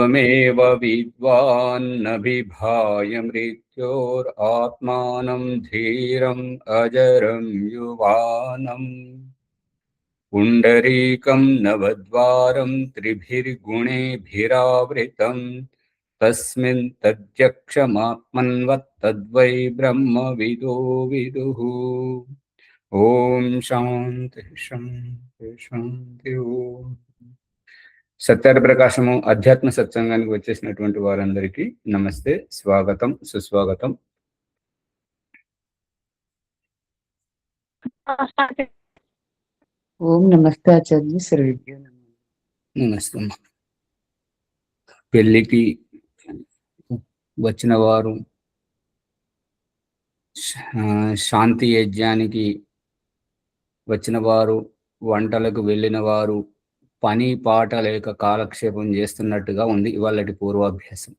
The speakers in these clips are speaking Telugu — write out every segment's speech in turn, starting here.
त्वमेव विद्वान्नभिभाय मृत्योरात्मानं धीरम् अजरं युवानम् पुण्डरीकं नवद्वारं त्रिभिर्गुणेभिरावृतं तस्मिन् तद्यक्षमात्मन्वत्तद्वै ब्रह्मविदो विदुः। ओम शांति शांति शांति ओम। సత్యార్థ ప్రకాశము అధ్యాత్మ సత్సంగానికి వచ్చేసినటువంటి వారందరికీ నమస్తే, స్వాగతం, సుస్వాగతం. ఓం నమస్తే ఆచార్య శ్రీవిద్య. నమస్తే. పెళ్లికి వచ్చిన వారు, శాంతి యజ్ఞానికి వచ్చిన వారు, వంటలకు వెళ్ళిన వారు, పని పాట లేక కాలక్షేపం చేస్తున్నట్టుగా ఉంది ఇవాళటి పూర్వాభ్యాసం.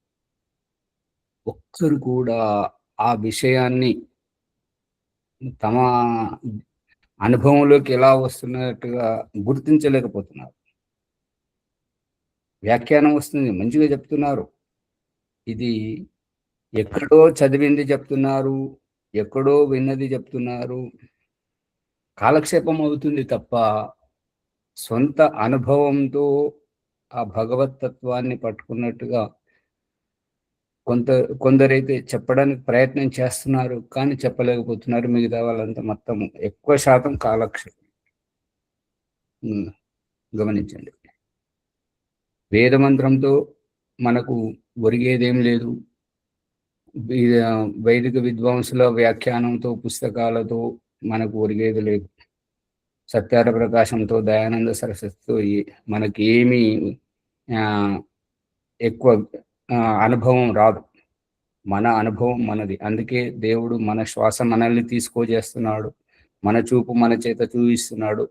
ఒక్కరు కూడా ఆ విషయాన్ని తమ అనుభవంలోకి ఎలా వస్తున్నట్టుగా గుర్తించలేకపోతున్నారు. వ్యాఖ్యానం వస్తుంది, మంచిగా చెప్తున్నారు, ఇది ఎక్కడో చదివింది చెప్తున్నారు, ఎక్కడో విన్నది చెప్తున్నారు, కాలక్షేపం అవుతుంది తప్ప సొంత అనుభవంతో ఆ భగవతత్వాన్ని పట్టుకున్నట్టుగా కొందరైతే చెప్పడానికి ప్రయత్నం చేస్తున్నారు, కానీ చెప్పలేకపోతున్నారు. మిగతా వాళ్ళంతా మొత్తం ఎక్కువ శాతం కాలక్షేపం. గమనించండి, వేదమంత్రంతో మనకు ఒరిగేదేం లేదు. వైదిక విద్వాంసుల వ్యాఖ్యానంతో, పుస్తకాలతో మనకు ఒరిగేది లేదు. సత్యార్థ ప్రకాశంతో, దయానంద సరస్వతితో మనకి ఏమీ ఎక్కువ అనుభవం రాదు. మన అనుభవం మనది. అందుకే దేవుడు మన శ్వాస మనల్ని తీసుకోజేస్తున్నాడు, మన చూపు మన చేత చూపిస్తున్నాడు,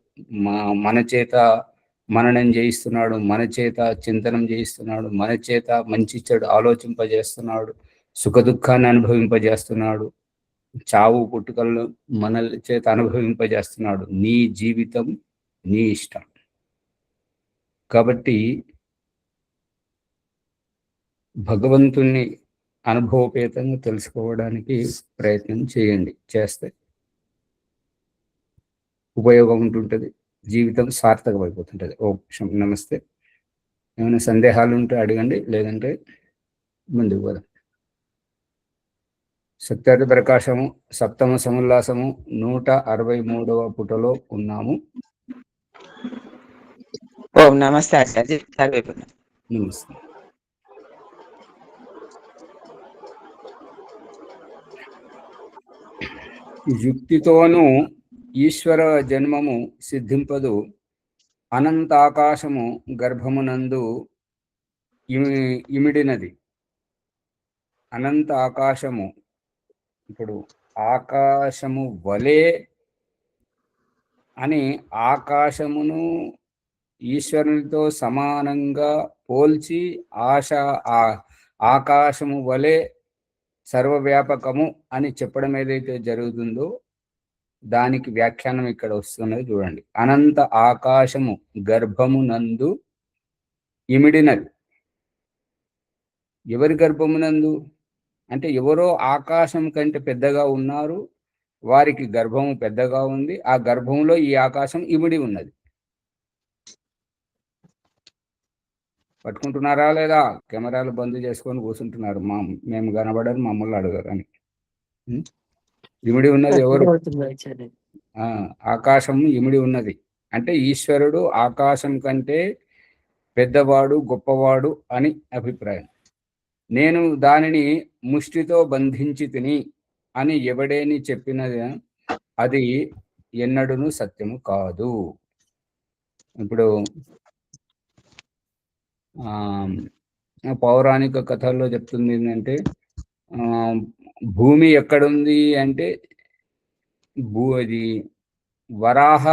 మన చేత మననం చేయిస్తున్నాడు, మన చేత చింతనం చేయిస్తున్నాడు, మన చేత మంచి చెడు ఆలోచింపజేస్తున్నాడు, సుఖ దుఃఖాన్ని అనుభవింపజేస్తున్నాడు, చావు పుట్టుకలను మన చేత అనుభవింపజేస్తున్నాడు. నీ జీవితం నీ ఇష్టం. కాబట్టి భగవంతుణ్ణి అనుభవపేతంగా తెలుసుకోవడానికి ప్రయత్నం చేయండి. చేస్తే ఉపయోగం ఉంటుంటుంది, జీవితం సార్థకమైపోతుంటుంది. నమస్తే. ఏమైనా సందేహాలు ఉంటే అడగండి, లేదంటే ముందుకు పోదాం. సత్యార్థ ప్రకాశము సప్తమ సముల్లాసము 163వ పుటలో ఉన్నాము. ఓం నమస్తే ఆచార్య. నమస్తే. యుక్తితోనూ ఈశ్వర జన్మము సిద్ధింపదు, అనంతాకాశము గర్భమునందు ఇమిడినది. అనంత ఆకాశము, ఇప్పుడు ఆకాశము వలే అని ఆకాశమును ఈశ్వరునితో సమానంగా పోల్చి ఆకాశము వలె సర్వవ్యాపకము అని చెప్పడం ఏదైతే జరుగుతుందో దానికి వ్యాఖ్యానం ఇక్కడ వస్తున్నది. చూడండి, అనంత ఆకాశము గర్భమునందు ఇమిడినది. ఎవరి గర్భమునందు అంటే ఎవరో ఆకాశం కంటే పెద్దగా ఉన్నారు, వారికి గర్భము పెద్దగా ఉంది, ఆ గర్భంలో ఈ ఆకాశం ఇమిడి ఉన్నది. పట్టుకుంటున్నారా లేదా? కెమెరాలు బంద్ చేసుకొని కూర్చుంటున్నారు. మేము కనబడరు, మమ్మల్ని అడగరు అని. ఇమిడి ఉన్నది ఎవరు? ఆకాశం ఇమిడి ఉన్నది అంటే ఈశ్వరుడు ఆకాశం కంటే పెద్దవాడు, గొప్పవాడు అని అభిప్రాయం. నేను దానిని ముష్టితో బంధించి తిని అని ఎవడేని చెప్పినది అది ఎన్నడూను సత్యము కాదు. ఇప్పుడు పౌరాణిక కథల్లో చెప్తుంది ఏంటంటే, భూమి ఎక్కడుంది అంటే అది వరాహ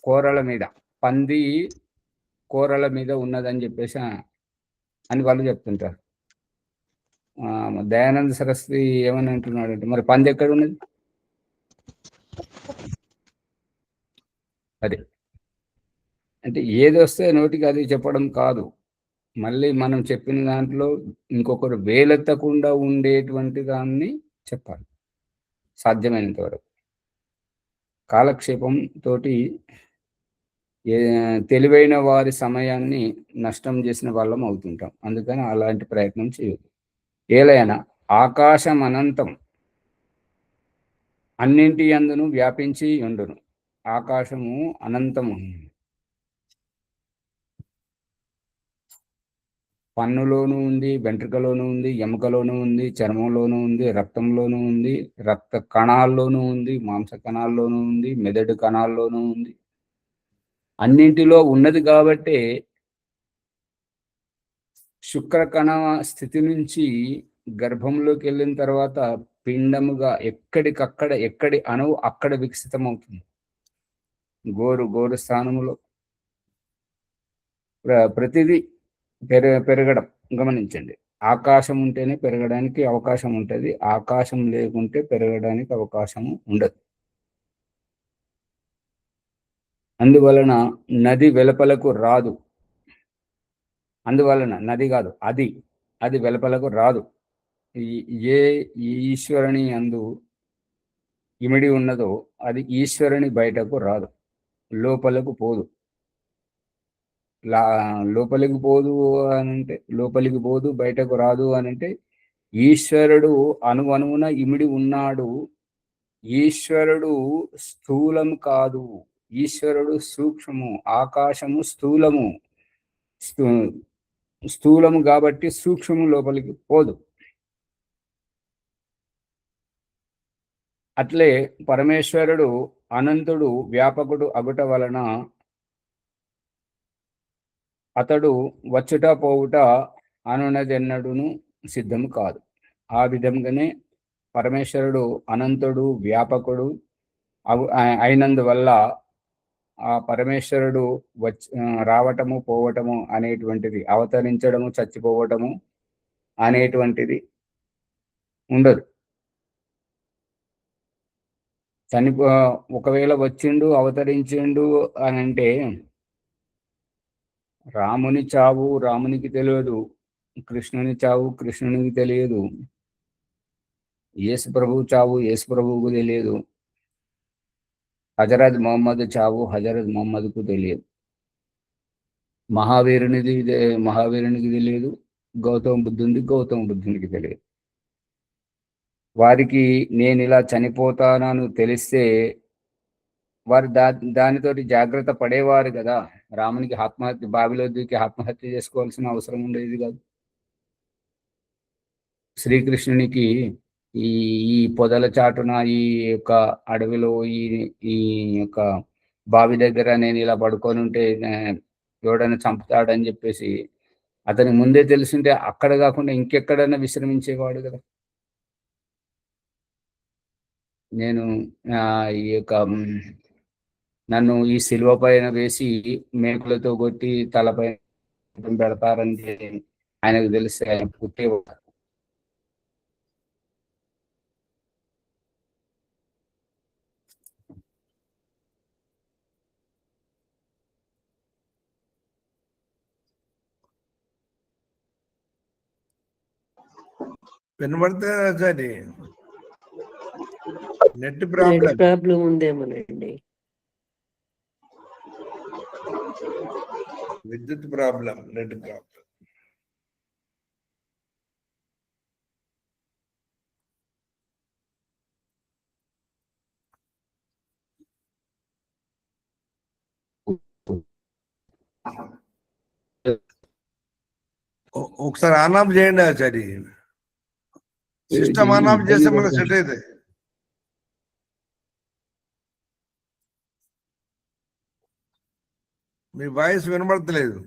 కోరల మీద, పంది కోరల మీద ఉన్నదని చెప్పేసి అని వాళ్ళు చెప్తుంటారు. దయానంద సరస్వతి ఏమని అంటున్నాడు అంటే, మరి పంది ఎక్కడ ఉన్నది? అదే అంటే ఏది వస్తే నోటికి అది చెప్పడం కాదు. మళ్ళీ మనం చెప్పిన దాంట్లో ఇంకొకరు వేలెత్తకుండా ఉండేటువంటి దాన్ని చెప్పాలి సాధ్యమైనంత వరకు. కాలక్షేపం తోటి తెలివైన వారి సమయాన్ని నష్టం చేసిన వాళ్ళం అవుతుంటాం. అందుకని అలాంటి ప్రయత్నం చేయొద్దు. ఏలైనా ఆకాశం అనంతం, అన్నింటి యందును వ్యాపించి ఉండును. ఆకాశము అనంతము. పన్నులోనూ ఉంది, వెంట్రుకలోనూ ఉంది, ఎముకలోనూ ఉంది, చర్మంలోనూ ఉంది, రక్తంలోనూ ఉంది, రక్త కణాల్లోనూ ఉంది, మాంస కణాల్లోనూ ఉంది, మెదడు కణాల్లోనూ ఉంది. అన్నింటిలో ఉన్నది కాబట్టే శుక్ర కణ స్థితి నుంచి గర్భంలోకి వెళ్ళిన తర్వాత పిండముగా ఎక్కడి అణువు అక్కడ వికసితమవుతుంది. గోరు స్థానములో ప్రతిదీ పెరగడం గమనించండి. ఆకాశం ఉంటేనే పెరగడానికి అవకాశం ఉంటుంది. ఆకాశం లేకుంటే పెరగడానికి అవకాశం ఉండదు. అందువలన నది వెలుపలకు రాదు. అందువలన నది కాదు, అది వెలుపలకు రాదు. ఏ ఈశ్వరుని అందు ఇమిడి ఉన్నదో అది ఈశ్వరుని బయటకు రాదు, లోపలకు పోదు. లోపలికి పోదు, బయటకు రాదు అనంటే ఈశ్వరుడు అణువణువున ఇమిడి ఉన్నాడు. ఈశ్వరుడు స్థూలం కాదు, ఈశ్వరుడు సూక్ష్మము. ఆకాశము స్థూలము, స్థూలము కాబట్టి సూక్ష్మము లోపలికి పోదు. అట్లే పరమేశ్వరుడు అనంతుడు, వ్యాపకుడు అగుట వలన అతడు వచ్చుట పోవుట అనునదెన్నడును సిద్ధము కాదు. ఆ విధంగానే పరమేశ్వరుడు అనంతుడు, వ్యాపకుడు అయినందువల్ల ఆ పరమేశ్వరుడు రావటము పోవటము అనేటువంటిది, అవతరించడము చచ్చిపోవటము అనేటువంటిది ఉండదు. ఒకవేళ వచ్చిండు అవతరించిండు అని అంటే రాముని చావు రామునికి తెలియదు, కృష్ణుని చావు కృష్ణునికి తెలియదు, యేసు ప్రభువు చావు యేసు ప్రభువుకు తెలియదు, హజరత్ మొహమ్మద్ చావు హజరత్ మొహమ్మద్కు తెలియదు, మహావీరునికి తెలియదు, గౌతమ బుద్ధునికి తెలియదు. వారికి నేను ఇలా చనిపోతానని తెలిస్తే వారు దానితోటి జాగ్రత్త పడేవారు కదా. రామునికి బావిలో దూకి ఆత్మహత్య చేసుకోవాల్సిన అవసరం ఉండేది కాదు. శ్రీకృష్ణునికి ఈ పొదల చాటున, ఈ యొక్క అడవిలో, ఈ యొక్క బావి దగ్గర నేను ఇలా పడుకొని ఉంటే ఎవడైనా చంపుతాడని చెప్పేసి అతనికి ముందే తెలుసుంటే అక్కడ కాకుండా ఇంకెక్కడైనా విశ్రమించేవాడు కదా. నేను ఈ యొక్క నన్ను ఈ శిలువ పైన వేసి మేకులతో కొట్టి తలపై పెడతారని ఆయనకు తెలిసి ఆయన పుట్టేవాడు. వినబడుతుంది. నెట్ ప్రాబ్లం ఉందేమోనండి. విద్యుత్ ప్రాబ్లం, నెట్ ప్రాబ్లం. ఒకసారి ఆన్ ఆఫ్ చేయండి ఆచారి. సిస్టమ్ ఆన్ ఆఫ్ చేస్తే మనకు సెట్ అయితే. మీ వాయిస్ వినబడతలేదు.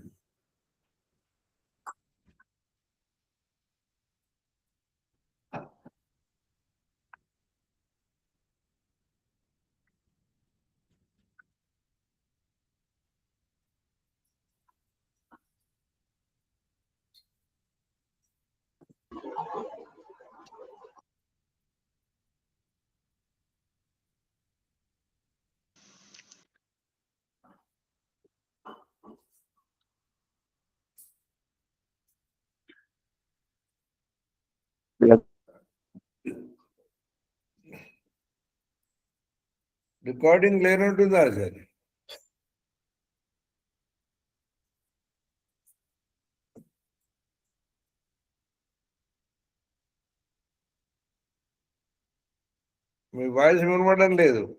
రికార్డింగ్ లేనట్టుందా ఆచార్య? మీ వాయిస్ వినపడడం లేదు.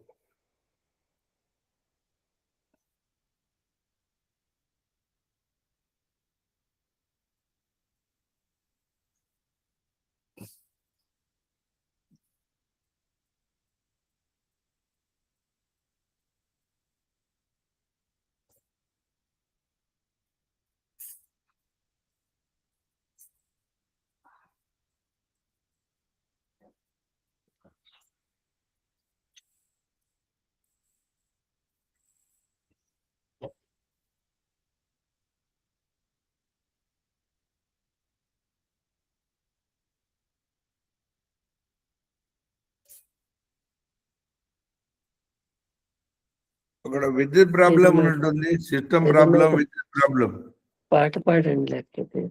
అక్కడ విద్యుత్ ప్రాబ్లం ఏదైనా- ఉన్నట్టుంది, సిస్టమ్ ఏదైనా ప్రాబ్లం, ఒక- విద్యుత్ ప్రాబ్లం. పాట పాడండి లేకపోతే.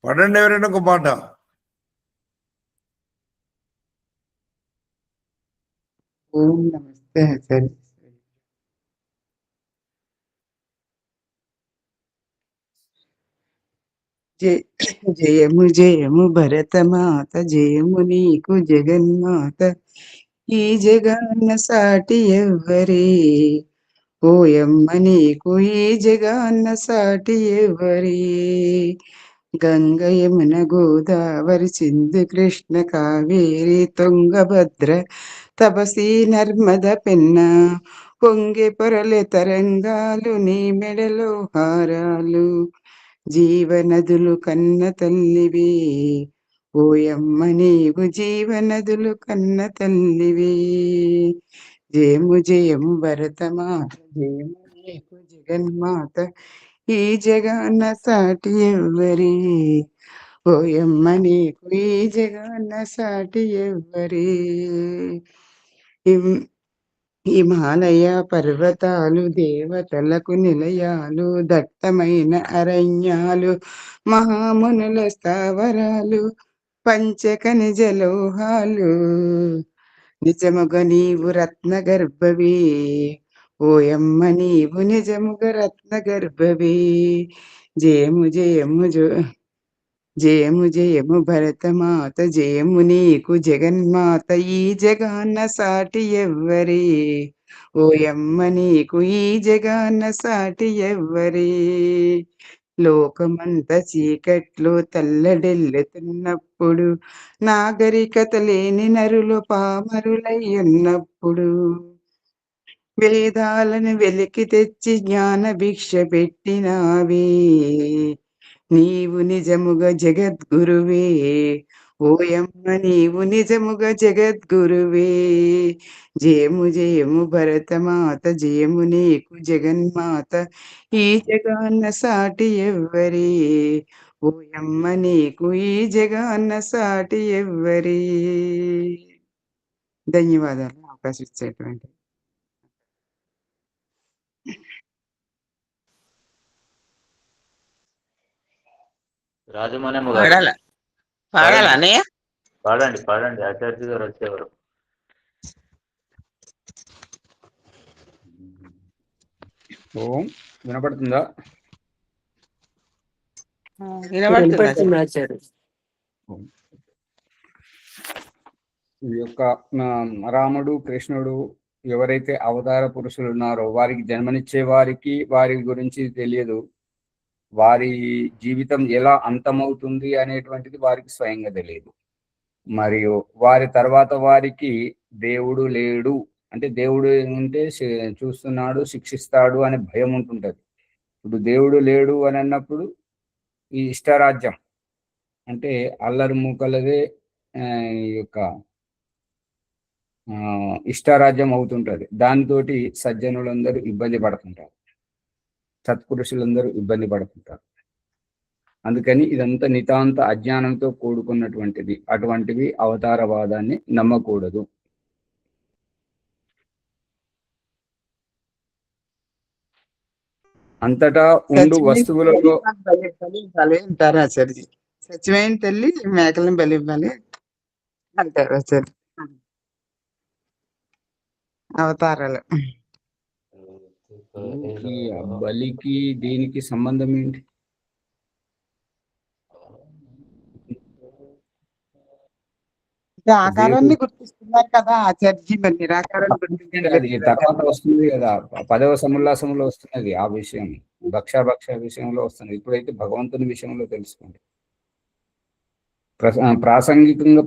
పడండి ఎవరైనా ఒక పాట. ఓం నమస్తే ఆచార్య. జయము జయము భరతమాత, జయము నీకు జగన్మాత. ఈ జగన్న సాటి ఎవ్వరే, ఓయమ్మ నీకు ఈ జగన్న సాటి ఎవ్వరే. గంగ యమున గోదావరి సింధు కృష్ణ కావేరి తుంగభద్ర తపసీ నర్మద పెన్న, పొంగి పొరలే తరంగాలు నీ మెడలో హారాలు. జీవనదులు కన్న తల్లివి, ఓయమ్మ నీవు జీవనదులు కన్న తల్లివి. జయము జయము భరతమాత, జయము నీకు జగన్మాత. ఈ జగన్న సాటి ఎవ్వరి, ఓయమ్మ నీకు ఈ జగన్న సాటి ఎవ్వరి. హిమాలయ పర్వతాలు దేవతలకు నిలయాలు, దట్టమైన అరణ్యాలు మహామునుల స్థావరాలు, పంచకనిజ లోహాలు. నిజముగ నీవు రత్న గర్భవి, ఓయమ్మ నీవు నిజముగ రత్న గర్భవి. జయము జయము జయము జయము భరతమాత, జయము నీకు జగన్మాత. ఈ జగన్న సాటి ఎవ్వరి, ఓయమ్మ నీకు ఈ జగన్న సాటి ఎవ్వరి. లోకమంత చీకట్లో తల్లడెల్లుతున్నప్పుడు, నాగరికత లేని నరులు పామరులై ఉన్నప్పుడు, వేదాలను వెలికి తెచ్చి జ్ఞాన భిక్ష పెట్టినావే. నీవు నిజముగా జగద్గురువే, ఓయమ్మ నీవు నిజముగా జగద్గురువే. జయము జయము భరతమాత, జయము నీకు జగన్మాత. ఈ జగన్న సాటి ఎవ్వరి, ఓయమ్మ నీకు ఈ జగన్న సాటి ఎవ్వరి. ధన్యవాదాలు అవకాశం ఇచ్చేటువంటి. రాజమౌళి గారు పాడాలా అన్నయ్య? పాడండి పాడండి, ఆచార్య గారు వచ్చేవారు. ఓం వినపడుతుందా? వినపడుతుంది ఆచార్య. ఈ యొక్క రాముడు కృష్ణుడు ఎవరైతే అవతార పురుషులు ఉన్నారో వారికి జన్మనిచ్చే వారికి వారి గురించి తెలియదు. వారి జీవితం ఎలా అంతమవుతుంది అనేటువంటిది వారికి స్వయంగా తెలియదు. మరియు వారి తర్వాత వారికి దేవుడు లేడు అంటే, దేవుడు ఉంటే చూస్తున్నాడు, శిక్షిస్తాడు అనే భయం ఉంటుంటది. ఇప్పుడు దేవుడు లేడు అని అన్నప్పుడు ఈ ఇష్టరాజ్యం అంటే అల్లరి మూకలదే ఈ యొక్క ఇష్టారాజ్యం అవుతుంటది. దానితోటి సజ్జనులందరూ ఇబ్బంది పడుతుంటారు, సత్పురుషులందరూ ఇబ్బంది పడుతుంటారు. అందుకని ఇదంతా నితాంత అజ్ఞానంతో కూడుకున్నటువంటిది. అటువంటివి అవతారవాదాన్ని నమ్మకూడదు. అంతటా ఉండు వస్తువులలో బలి అంటారా ఆచార్య? సత్యమైన తల్లి మేకలను బలి ఇవ్వాలి. అంటారు అసలు అవతారాలు. ఈ బలికి దీనికి సంబంధం ఏంటి? ఆకారాన్ని గుర్తిస్తున్నారు కదా ఆచార్యజీ, మరి నిరాకారాన్ని అది గుర్తించలేదు తర్వాత వస్తుంది కదా, 10వ సముల్లాసంలో వస్తున్నది ఆ విషయం, భక్ష విషయంలో వస్తుంది. ఇప్పుడైతే భగవంతుని విషయంలో తెలుసుకోండి. ప్రాసంగికంగా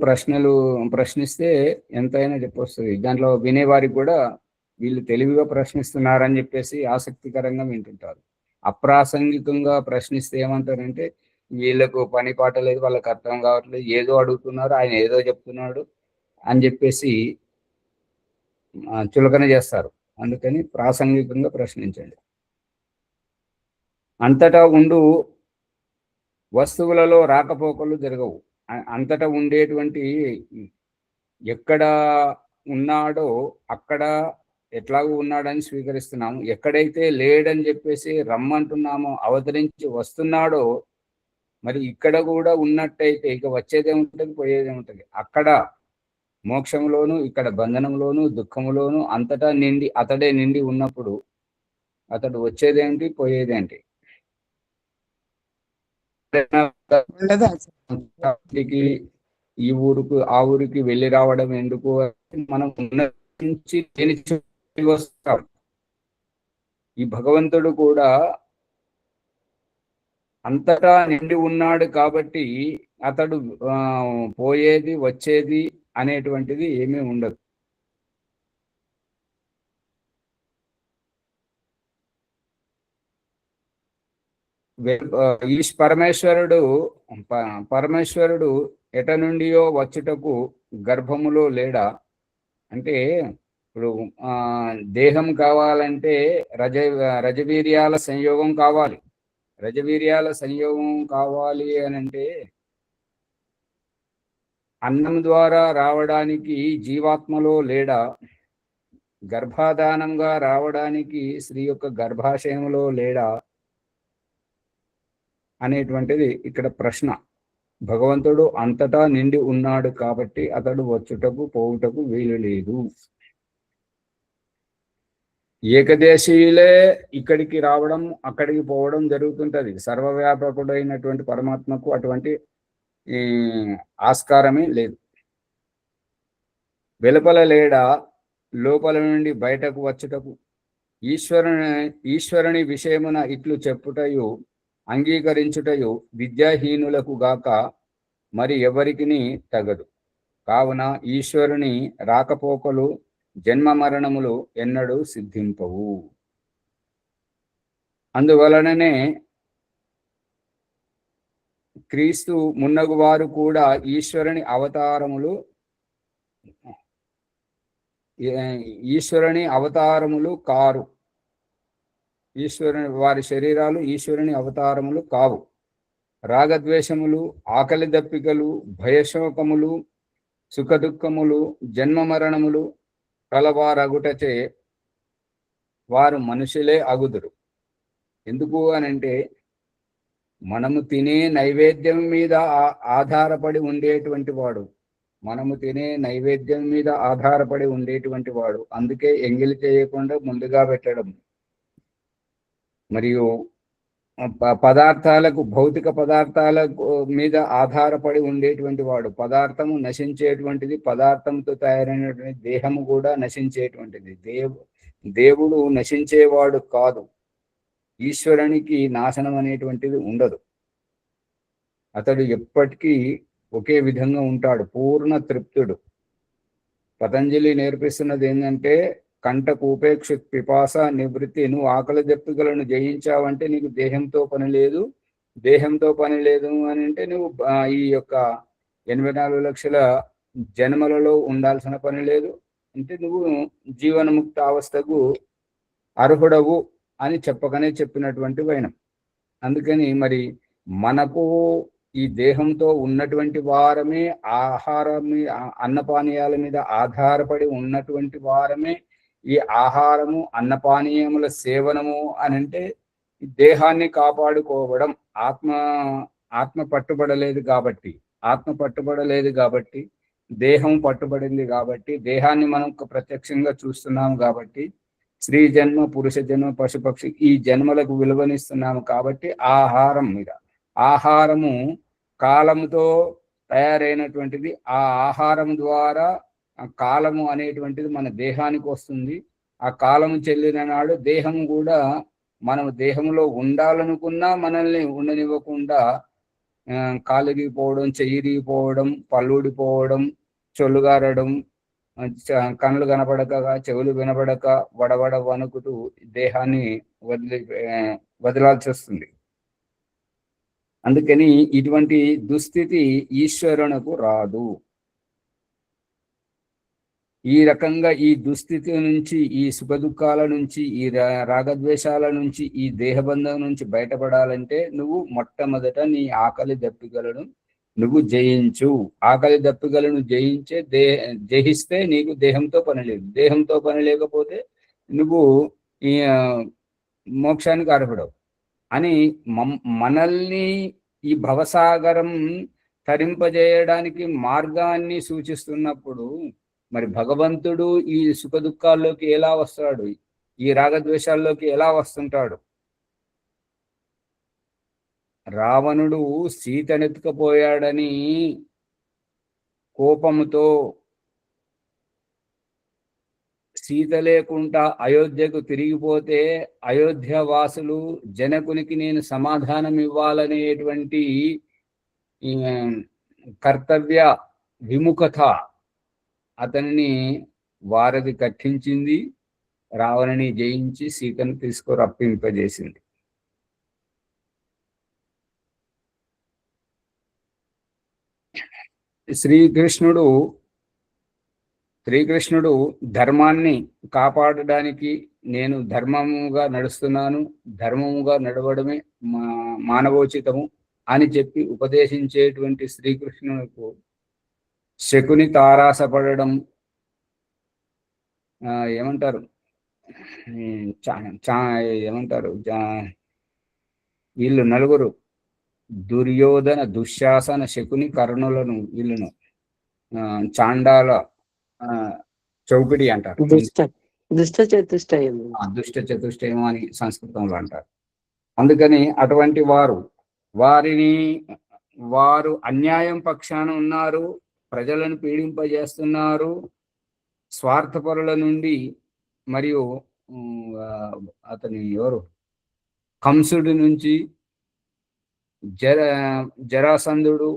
ప్రశ్నిస్తే ఎంతైనా చెప్పొస్తుంది. దాంట్లో వినేవారికి కూడా వీళ్ళు తెలివిగా ప్రశ్నిస్తున్నారని చెప్పేసి ఆసక్తికరంగా వింటుంటారు. అప్రాసంగికంగా ప్రశ్నిస్తే ఏమంటారంటే వీళ్ళకు పని పాట లేదు, వాళ్ళకి అర్థం కావట్లేదు, ఏదో అడుగుతున్నారు, ఆయన ఏదో చెప్తున్నాడు అని చెప్పేసి చులకన చేస్తారు. అందుకని ప్రాసంగికంగా ప్రశ్నించండి. అంతటా ఉండు వస్తువులలో రాకపోకలు జరగవు. అంతటా ఉండేటువంటి ఎక్కడ ఉన్నాడో అక్కడ ఎట్లాగూ ఉన్నాడని స్వీకరిస్తున్నాము. ఎక్కడైతే లేడని చెప్పేసి రమ్మంటున్నామో, అవతరించి వస్తున్నాడో, మరి ఇక్కడ కూడా ఉన్నట్టయితే ఇక వచ్చేదేముంటుంది, పోయేదేముంటుంది? అక్కడ మోక్షంలోను, ఇక్కడ బంధనంలోను, దుఃఖంలోను అంతటా అతడే నిండి ఉన్నప్పుడు అతడు వచ్చేదేంటి, పోయేదేంటి? ఈ ఊరుకు ఆ ఊరికి వెళ్ళి రావడం ఎందుకు? మనం ఉన్న నుంచి వస్తాం. ఈ భగవంతుడు కూడా అంతటా నిండి ఉన్నాడు కాబట్టి అతడు పోయేది వచ్చేది అనేటువంటిది ఏమీ ఉండదు. ఈ పరమేశ్వరుడు ఎట నుండియో వచ్చుటకు గర్భములో లేడా? అంటే ఇప్పుడు దేహం కావాలంటే రజవీర్యాల సంయోగం కావాలి. రజవీర్యాల సంయోగం కావాలి అని అంటే అన్నం ద్వారా రావడానికి జీవాత్మలో లేడా? గర్భాధానంగా రావడానికి స్త్రీ యొక్క గర్భాశయంలో లేడా అనేటువంటిది ఇక్కడ ప్రశ్న. భగవంతుడు అంతటా నిండి ఉన్నాడు కాబట్టి అతడు వచ్చుటకు పోవుటకు వీలు లేదు. ఏకదేశీయులే ఇక్కడికి రావడం అక్కడికి పోవడం జరుగుతుంటది. సర్వవ్యాపకుడైనటువంటి పరమాత్మకు అటువంటి ఆస్కారమే లేదు. వెలుపల లేడా లోపల నుండి బయటకు వచ్చుటకు? ఈశ్వరుని విషయమున ఇట్లు చెప్పుటయు అంగీకరించుటయు విద్యాహీనులకు గాక మరి ఎవరికిని తగదు. కావున ఈశ్వరుని రాకపోకలు జన్మ మరణములు ఎన్నడూ సిద్ధింపవు. అందువలననే క్రీస్తు మున్నగు వారు కూడా ఈశ్వరుని అవతారములు కారు. వారి శరీరాలు ఈశ్వరుని అవతారములు కావు. రాగద్వేషములు, ఆకలి దప్పికలు, భయశోకములు, సుఖదుఖములు, జన్మ మరణములు కలవారగుటచే వారు మనుషులే అగుదురు. ఎందుకు అనంటే మనము తినే నైవేద్యం మీద ఆధారపడి ఉండేటువంటి వాడు. అందుకే ఎంగిలి చేయకుండా ముందుగా పెట్టడం. మరియు భౌతిక పదార్థాల మీద ఆధారపడి ఉండేటువంటి వాడు. పదార్థము నశించేటువంటిది, పదార్థంతో తయారైనటువంటి దేహము కూడా నశించేటువంటిది. దేవుడు నశించేవాడు కాదు. ఈశ్వరునికి నాశనం అనేటువంటిది ఉండదు. అతడు ఎప్పటికీ ఒకే విధంగా ఉంటాడు, పూర్ణ తృప్తుడు. పతంజలి నేర్పిస్తున్నది ఏంటంటే కంటకు ఉపేక్ష పిపాస నివృత్తి. నువ్వు ఆకలి దప్పికలను జయించావంటే నీకు దేహంతో పని లేదు. అని అంటే నువ్వు ఈ యొక్క 84 లక్షల జన్మలలో ఉండాల్సిన పని లేదు. అంటే నువ్వు జీవనముక్త అవస్థకు అర్హుడవు అని చెప్పకనే చెప్పినటువంటి వైనం. అందుకని మరి మనకు ఈ దేహంతో ఉన్నటువంటి వారమే అన్నపానీయాల మీద ఆధారపడి ఉన్నటువంటి వారమే ఈ ఆహారము అన్నపానీయముల సేవనము అని అంటే దేహాన్ని కాపాడుకోవడం. ఆత్మ పట్టుబడలేదు కాబట్టి దేహం పట్టుబడింది కాబట్టి, దేహాన్ని మనం ప్రత్యక్షంగా చూస్తున్నాము కాబట్టి, స్త్రీ జన్మ, పురుష జన్మ, పశుపక్షి ఈ జన్మలకు విలువనిస్తున్నాము కాబట్టి ఆహారం మీద, ఆహారము కాలముతో తయారైనటువంటిది. ఆ ఆహారం ద్వారా ఆ కాలము అనేటువంటిది మన దేహానికి వస్తుంది. ఆ కాలము చెల్లిన నాడు దేహం కూడా, మనం దేహంలో ఉండాలనుకున్నా మనల్ని ఉండనివ్వకుండా కాలిరిగిపోవడం, చెయ్యిరిగిపోవడం, పళ్ళూడిపోవడం, చొల్లుగారడం, కళ్ళు కనపడక, చెవులు వినపడక, వడవడ వణుకుతూ దేహాన్ని వదిలాల్సి వస్తుంది. అందుకని ఇటువంటి దుస్థితి ఈశ్వరునకు రాదు. ఈ రకంగా ఈ దుస్థితి నుంచి, ఈ సుఖ దుఃఖాల నుంచి, ఈ రాగద్వేషాల నుంచి, ఈ దేహబంధం నుంచి బయటపడాలంటే నువ్వు మొట్టమొదట నీ ఆకలి దప్పికలను నువ్వు జయించు. ఆకలి దప్పికలను జయిస్తే నీకు దేహంతో పని లేదు. దేహంతో పని లేకపోతే నువ్వు ఈ మోక్షానికి అర్హుడవు అని మనల్ని ఈ భవసాగరం తరింపజేయడానికి మార్గాన్ని సూచిస్తున్నప్పుడు, మరి భగవంతుడు ఈ సుఖ దుఃఖాల్లోకి ఎలా వస్తాడు? ఈ రాగద్వేషాల్లోకి ఎలా వస్తుంటాడు? రావణుడు సీతనెత్తుకపోయాడని కోపముతో సీత లేకుండా అయోధ్యకు తిరిగిపోతే, అయోధ్య వాసులు జనకునికి నేను సమాధానం ఇవ్వాలనేటువంటి కర్తవ్య విముఖత అతనిని వారధి కట్టించింది. రావణుని జయించి సీతను తీసుకురప్పింపజేసింది. శ్రీకృష్ణుడు ధర్మాన్ని కాపాడడానికి నేను ధర్మముగా నడుస్తున్నాను, ధర్మముగా నడవడమే మానవోచితము అని చెప్పి ఉపదేశించేటువంటి శ్రీకృష్ణునికి శకుని తారాసపడడం, ఏమంటారు ఏమంటారు వీళ్ళు నలుగురు, దుర్యోధన, దుశ్శాసన, శకుని, కర్ణులను వీళ్ళను చాండాల చౌపిడి అంటారు. దుష్ట చతుష్టయం అని సంస్కృతంలో అంటారు. అందుకని అటువంటి వారు అన్యాయం పక్షాన ఉన్నారు, ప్రజలను పీడింపజేస్తున్నారు. స్వార్థపరుల నుండి, మరియు అతని ఎవరు కంసుడి నుంచి, జరాసంధుడు,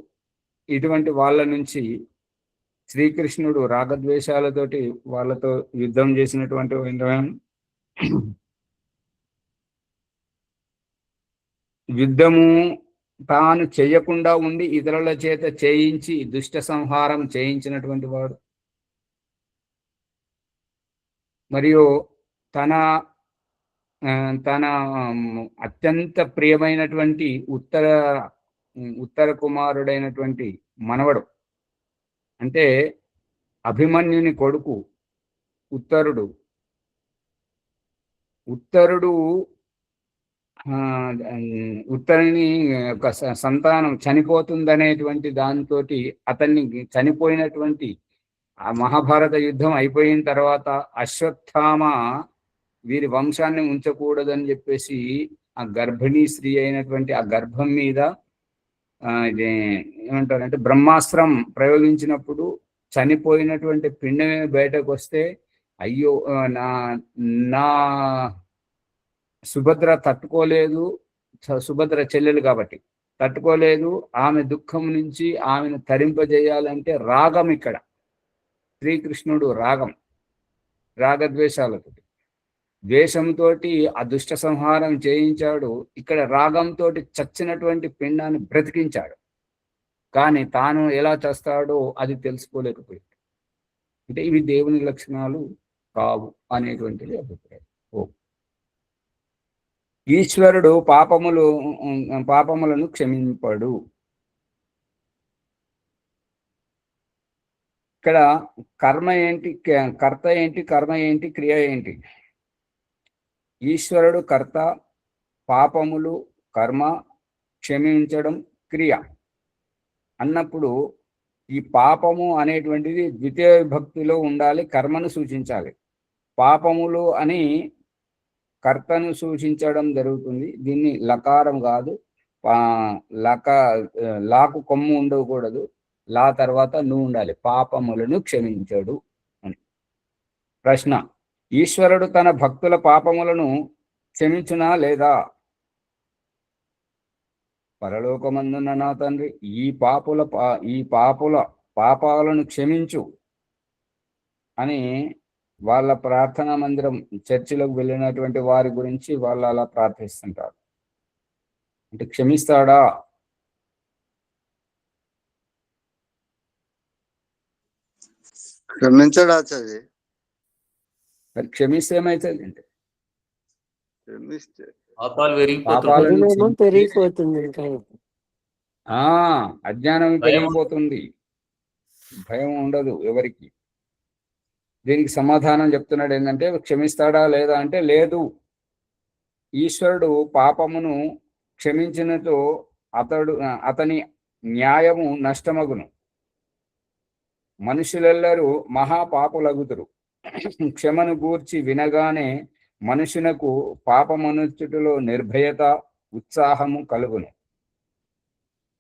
ఇటువంటి వాళ్ళ నుంచి శ్రీకృష్ణుడు రాగద్వేషాలతోటి వాళ్ళతో యుద్ధం చేసినటువంటి యుద్ధము తాను చేయకుండా ఉండి ఇతరుల చేత చేయించి దుష్ట సంహారం చేయించినటువంటి వాడు. మరియు తన అత్యంత ప్రియమైనటువంటి ఉత్తర కుమారుడైనటువంటి మనవడు, అంటే అభిమన్యుని కొడుకు ఉత్తరుడు ఉత్తరుని ఒక సంతానం చనిపోతుందనేటువంటి దాంతో అతన్ని చనిపోయినటువంటి ఆ మహాభారత యుద్ధం అయిపోయిన తర్వాత అశ్వత్థామ వీరి వంశాన్ని ఉంచకూడదని చెప్పేసి ఆ గర్భిణీ స్త్రీ అయినటువంటి ఆ గర్భం మీద ఇది ఏమంటారంటే బ్రహ్మాస్త్రం ప్రయోగించినప్పుడు చనిపోయినటువంటి పిండమే బయటకు వస్తే, అయ్యో నా సుభద్ర తట్టుకోలేదు, సుభద్ర చెల్లెలు కాబట్టి తట్టుకోలేదు, ఆమె దుఃఖం నుంచి ఆమెను తరింపజేయాలంటే రాగం, ఇక్కడ శ్రీకృష్ణుడు రాగద్వేషాలతో ద్వేషంతో ఆ దుష్ట సంహారం చేయించాడు. ఇక్కడ రాగంతో చచ్చినటువంటి పిండాన్ని బ్రతికించాడు. కానీ తాను ఎలా చేస్తాడో అది తెలుసుకోలేకపోయాడు. అంటే ఇవి దేవుని లక్షణాలు కావు అనేటువంటిది అభిప్రాయం. ఈశ్వరుడు పాపములను క్షమింపడు. ఇక్కడ కర్మ ఏంటి, కర్త ఏంటి, కర్మ ఏంటి, క్రియ ఏంటి? ఈశ్వరుడు కర్త, పాపములు కర్మ, క్షమించడం క్రియ అన్నప్పుడు ఈ పాపము అనేటువంటిది ద్వితీయ విభక్తిలో ఉండాలి, కర్మను సూచించాలి. పాపములు అని కర్తను సూచించడం జరుగుతుంది. దీన్ని లకారం కాదు, లాకు కొమ్ము ఉండకూడదు, లా తర్వాత నువ్వు ఉండాలి. పాపములను క్షమించడు అని. ప్రశ్న: ఈశ్వరుడు తన భక్తుల పాపములను క్షమించునా లేదా? పరలోకమందున్న నా తండ్రి, ఈ పాపుల పాపాలను క్షమించు అని వాళ్ళ ప్రార్థనా మందిరం, చర్చిలోకి వెళ్ళినటువంటి వారి గురించి వాళ్ళు అలా ప్రార్థిస్తుంటారు. అంటే క్షమిస్తాడా? క్షమించడు ఆచార్య. మరి క్షమిస్తే ఏమవుతుంది అంటే క్షమిస్తే పాపాలు పెరిగిపోతుంది. పాపాలను అజ్ఞానం పెరిగిపోతుంది ఇంకా. అజ్ఞానం పెరిగిపోతుంది, భయం ఉండదు ఎవరికి. దీనికి సమాధానం చెప్తున్నాడు ఏంటంటే, క్షమిస్తాడా లేదా అంటే లేదు. ఈశ్వరుడు పాపమును క్షమించినతో అతని న్యాయము నష్టమగును. మనుషులెల్లరూ మహాపాపులగుదురు. క్షమను గూర్చి వినగానే మనుషునకు పాపమనుచుటిలో నిర్భయత, ఉత్సాహము కలుగును.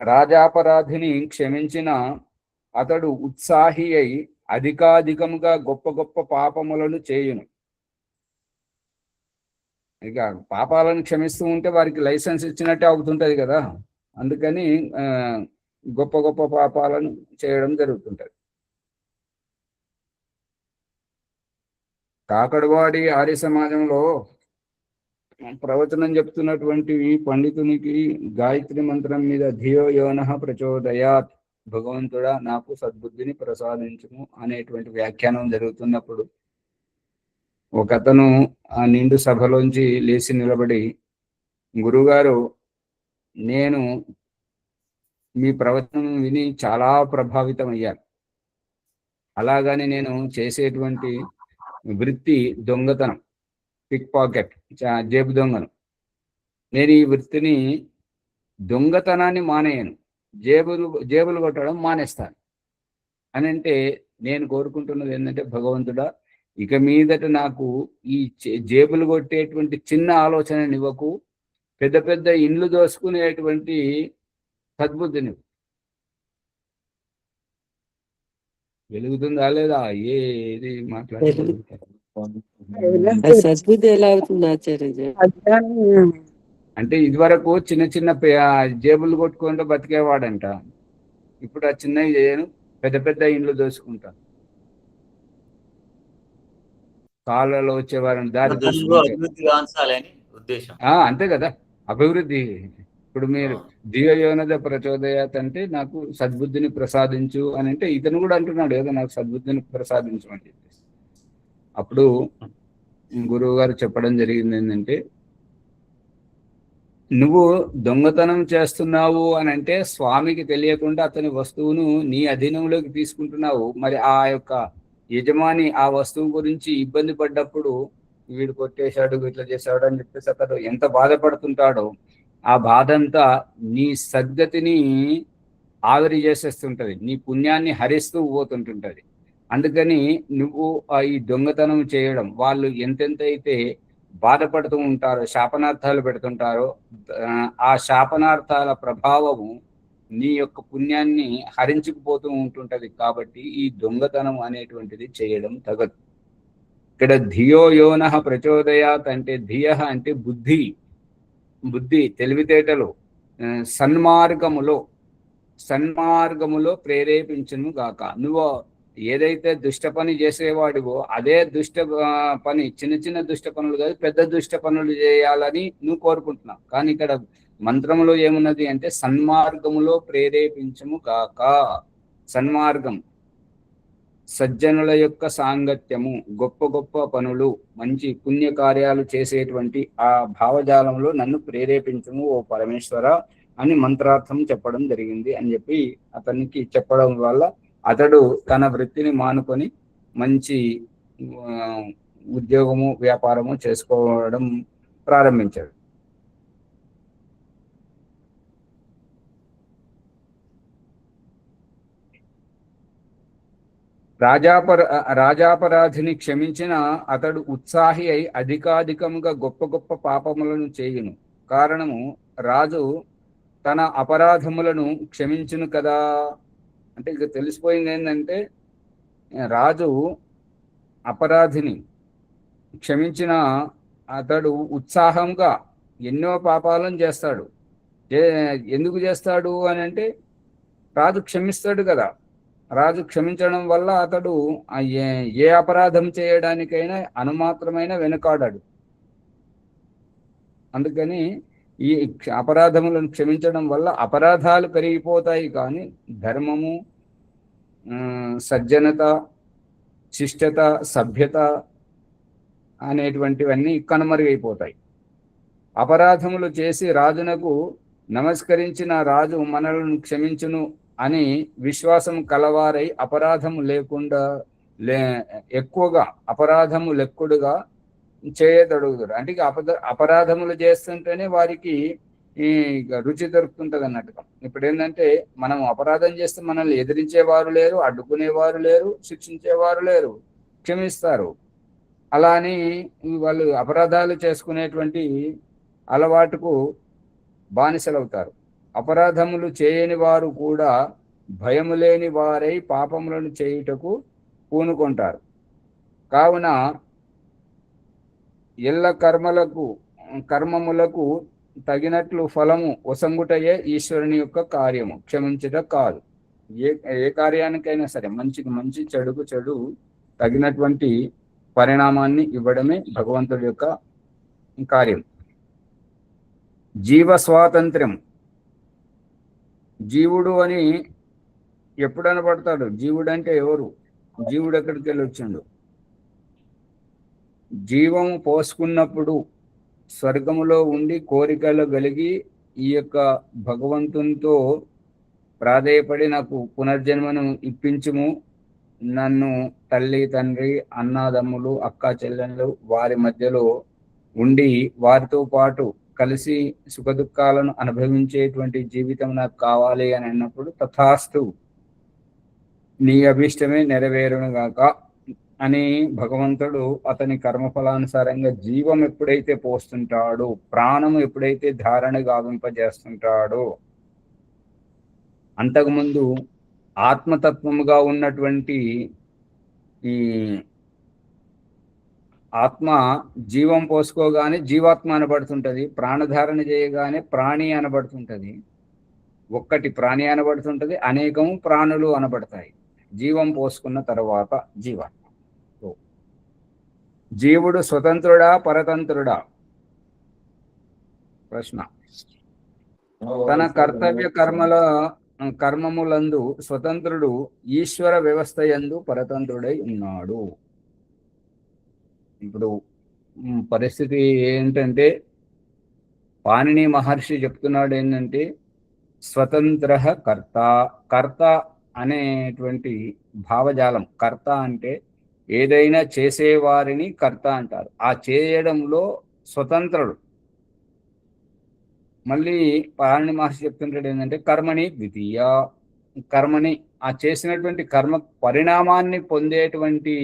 రాజాపరాధిని క్షమించిన అతడు ఉత్సాహి అయి అధికాధికముగా గొప్ప గొప్ప పాపములను చేయును. ఇక పాపాలను క్షమిస్తూ ఉంటే వారికి లైసెన్స్ ఇచ్చినట్టే అవుతుంటది కదా. అందుకని గొప్ప గొప్ప పాపాలను చేయడం జరుగుతుంటది. కాకడవాడి ఆర్య సమాజంలో ప్రవచనం చెప్తున్నటువంటి పండితునికి గాయత్రి మంత్రం మీద ధియో యోనః ప్రచోదయాత్, భగవంతుడా నాకు సద్బుద్ధిని ప్రసాదించుము అనేటువంటి వ్యాఖ్యానం జరుగుతున్నప్పుడు ఒకతను ఆ నిండు సభలోంచి లేచి నిలబడి, గురుగారు, నేను మీ ప్రవచనం విని చాలా ప్రభావితం అయ్యాను. అలాగని నేను చేసేటువంటి వృత్తి దొంగతనం, పిక్ పాకెట్, జేబు దొంగను. నేను ఈ వృత్తిని, దొంగతనాన్ని మానేయను, జేబులు కొట్టడం మానేస్తాను అని అంటే, నేను కోరుకుంటున్నది ఏంటంటే, భగవంతుడా ఇక మీదట నాకు ఈ జేబులు కొట్టేటువంటి చిన్న ఆలోచననివ్వకు, పెద్ద పెద్ద ఇండ్లు దోసుకునేటువంటి సద్బుద్ధిని. వెలుగుతుందా లేదా? ఏది మాట్లాడుతుంది? సద్బుద్ధి ఎలా అవుతుంది ఆచార్య? అంటే ఇదివరకు చిన్న చిన్న జేబులు కొట్టుకుంటూ బతికేవాడంట. ఇప్పుడు ఆ చిన్నవి చేయను, పెద్ద పెద్ద ఇండ్లు దోసుకుంటాను. కాళ్ళలో వచ్చేవారని దారి ఉద్దేశం. అంతే కదా, అభివృద్ధి. ఇప్పుడు మీరు ధియో యోనః ప్రచోదయాత్ అంటే నాకు సద్బుద్ధిని ప్రసాదించు అని అంటే, ఇతను కూడా అంటున్నాడు ఏదో నాకు సద్బుద్ధిని ప్రసాదించు అని చెప్పేసి. అప్పుడు గురువు గారు చెప్పడం జరిగింది ఏంటంటే, నువ్వు దొంగతనం చేస్తున్నావు అని అంటే స్వామికి తెలియకుండా అతని వస్తువును నీ అధీనంలోకి తీసుకుంటున్నావు. మరి ఆ యొక్క యజమాని ఆ వస్తువు గురించి ఇబ్బంది పడ్డప్పుడు, వీడు కొట్టేశాడు, ఇట్లా చేశాడు అని చెప్పేసి అతడు ఎంత బాధపడుతుంటాడో, ఆ బాధ అంతా నీ సద్గతిని ఆవిరి చేసేస్తుంటది, నీ పుణ్యాన్ని హరిస్తూ పోతుంటుంటది. అందుకని నువ్వు ఈ దొంగతనం చేయడం, వాళ్ళు ఎంతెంత అయితే బాధపడుతూ ఉంటారో, శాపనార్థాలు పెడుతుంటారో, ఆ శాపనార్థాల ప్రభావము నీ యొక్క పుణ్యాన్ని హరించుకుపోతూ ఉంటుంటది. కాబట్టి ఈ దొంగతనం అనేటువంటిది చేయడం తగదు. ఇక్కడ ధియో యోనః ప్రచోదయాత్ అంటే, ధియ అంటే బుద్ధి, తెలివితేటలు, సన్మార్గములో ప్రేరేపించును గాక. నువ్వు ఏదైతే దుష్ట పని చేసేవాడివో అదే దుష్ట పని, చిన్న చిన్న దుష్ట పనులు కాదు, పెద్ద దుష్ట పనులు చేయాలని నువ్వు కోరుకుంటున్నావు. కానీ ఇక్కడ మంత్రంలో ఏమున్నది అంటే, సన్మార్గములో ప్రేరేపించుము గాక. సన్మార్గం, సజ్జనుల యొక్క సాంగత్యము, గొప్ప గొప్ప పనులు, మంచి పుణ్యకార్యాలు చేసేటువంటి ఆ భావజాలంలో నన్ను ప్రేరేపించుము ఓ పరమేశ్వర అని మంత్రార్థం చెప్పడం జరిగింది అని చెప్పి అతనికి చెప్పడం వల్ల అతడు తన వృత్తిని మానుకొని మంచి ఉద్యోగము, వ్యాపారము చేసుకోవడం ప్రారంభించాడు. రాజాపరాధిని క్షమించిన అతడు ఉత్సాహి అయి అధికాధికముగా గొప్ప గొప్ప పాపములను చేయును. కారణము రాజు తన అపరాధములను క్షమించును కదా. అంటే ఇక తెలిసిపోయింది ఏంటంటే రాజు అపరాధిని క్షమించిన అతడు ఉత్సాహంగా ఎన్నో పాపాలను చేస్తాడు. ఎందుకు చేస్తాడు అని అంటే రాజు క్షమిస్తాడు కదా. రాజు క్షమించడం వల్ల అతడు ఏ అపరాధం చేయడానికైనా అనుమాత్రమైన వెనుకాడాడు. అందుకని ఈ అపరాధములను క్షమించడం వల్ల అపరాధాలు పెరిగిపోతాయి, కానీ ధర్మము, సజ్జనత, శిష్టత, సభ్యత అనేటువంటివన్నీ కనుమరుగైపోతాయి. అపరాధములు చేసి రాజునకు నమస్కరించిన రాజు మనలను క్షమించును అని విశ్వాసం కలవారై అపరాధము లేకుండా ఎక్కువగా అపరాధము లెక్కుడుగా చేయదడుగుతారు. అంటే అపరాధములు చేస్తుంటేనే వారికి రుచి దొరుకుతుంటది అన్నట్టుగా. ఇప్పుడు ఏంటంటే మనం అపరాధం చేస్తే మనల్ని ఎదిరించేవారు లేరు, అడ్డుకునేవారు లేరు, శిక్షించేవారు లేరు, క్షమిస్తారు. అలా అని వాళ్ళు అపరాధాలు చేసుకునేటువంటి అలవాటుకు బానిసలవుతారు. అపరాధములు చేయని వారు కూడా భయము లేని వారై పాపములను చేయుటకు పూనుకుంటారు. కావున ఎల్ల కర్మములకు తగినట్లు ఫలము ఒసంగుటయే ఈశ్వరుని యొక్క కార్యము, క్షమించుట కాదు. ఏ కార్యానికైనా సరే మంచికి మంచి, చెడుకు చెడు తగినటువంటి పరిణామాన్ని ఇవ్వడమే భగవంతుడి యొక్క కార్యం. జీవ స్వాతంత్ర్యం. జీవుడు అని ఎప్పుడు అనబడతాడు? జీవుడు అంటే ఎవరు? జీవుడు ఎక్కడికి వెళ్ళి వచ్చిండు? జీవము పోసుకున్నప్పుడు స్వర్గములో ఉండి కోరికలు కలిగి ఈ యొక్క భగవంతునితో ప్రాధేయపడి నాకు పునర్జన్మను ఇప్పించుము, నన్ను తల్లి, తండ్రి, అన్నాదమ్ములు, అక్క చెల్లెళ్ళు వారి మధ్యలో ఉండి వారితో పాటు కలిసి సుఖదుఖాలను అనుభవించేటువంటి జీవితం నాకు కావాలి అని అన్నప్పుడు తథాస్తు, నీ అభిష్టమే నెరవేరునుగాక అని భగవంతుడు అతని కర్మఫలానుసారంగా జీవం ఎప్పుడైతే పోస్తుంటాడో, ప్రాణము ఎప్పుడైతే ధారణ గావింపజేస్తుంటాడో, అంతకుముందు ఆత్మతత్వముగా ఉన్నటువంటి ఈ ఆత్మ జీవం పోసుకోగానే జీవాత్మ అనబడుతుంటది, ప్రాణధారణ చేయగానే ప్రాణి అనబడుతుంటది. ఒక్కటి ప్రాణి అనబడుతుంటది, అనేకము ప్రాణులు అనబడతాయి జీవం పోసుకున్న తర్వాత జీవాత్మ. జీవుడు స్వతంత్రుడా పరతంత్రుడా? ప్రశ్న. తన కర్తవ్య కర్మములందు స్వతంత్రుడు, ఈశ్వర వ్యవస్థ యందు పరతంత్రుడై ఉన్నాడు. ఇప్పుడు పరిస్థితి ఏంటంటే పాణిని మహర్షి చెప్తున్నాడు ఏంటంటే స్వతంత్ర కర్త. కర్త అనేటువంటి భావజాలం, కర్త అంటే ఏదైనా చేసేవారిని కర్త అంటారు. ఆ చేయడంలో స్వతంత్రుడు. మళ్ళీ పాణిని మహర్షి చెప్తుంటాడు ఏంటంటే కర్మని ద్వితీయ. కర్మని ఆ చేసినటువంటి కర్మ పరిణామాన్ని పొందేటువంటి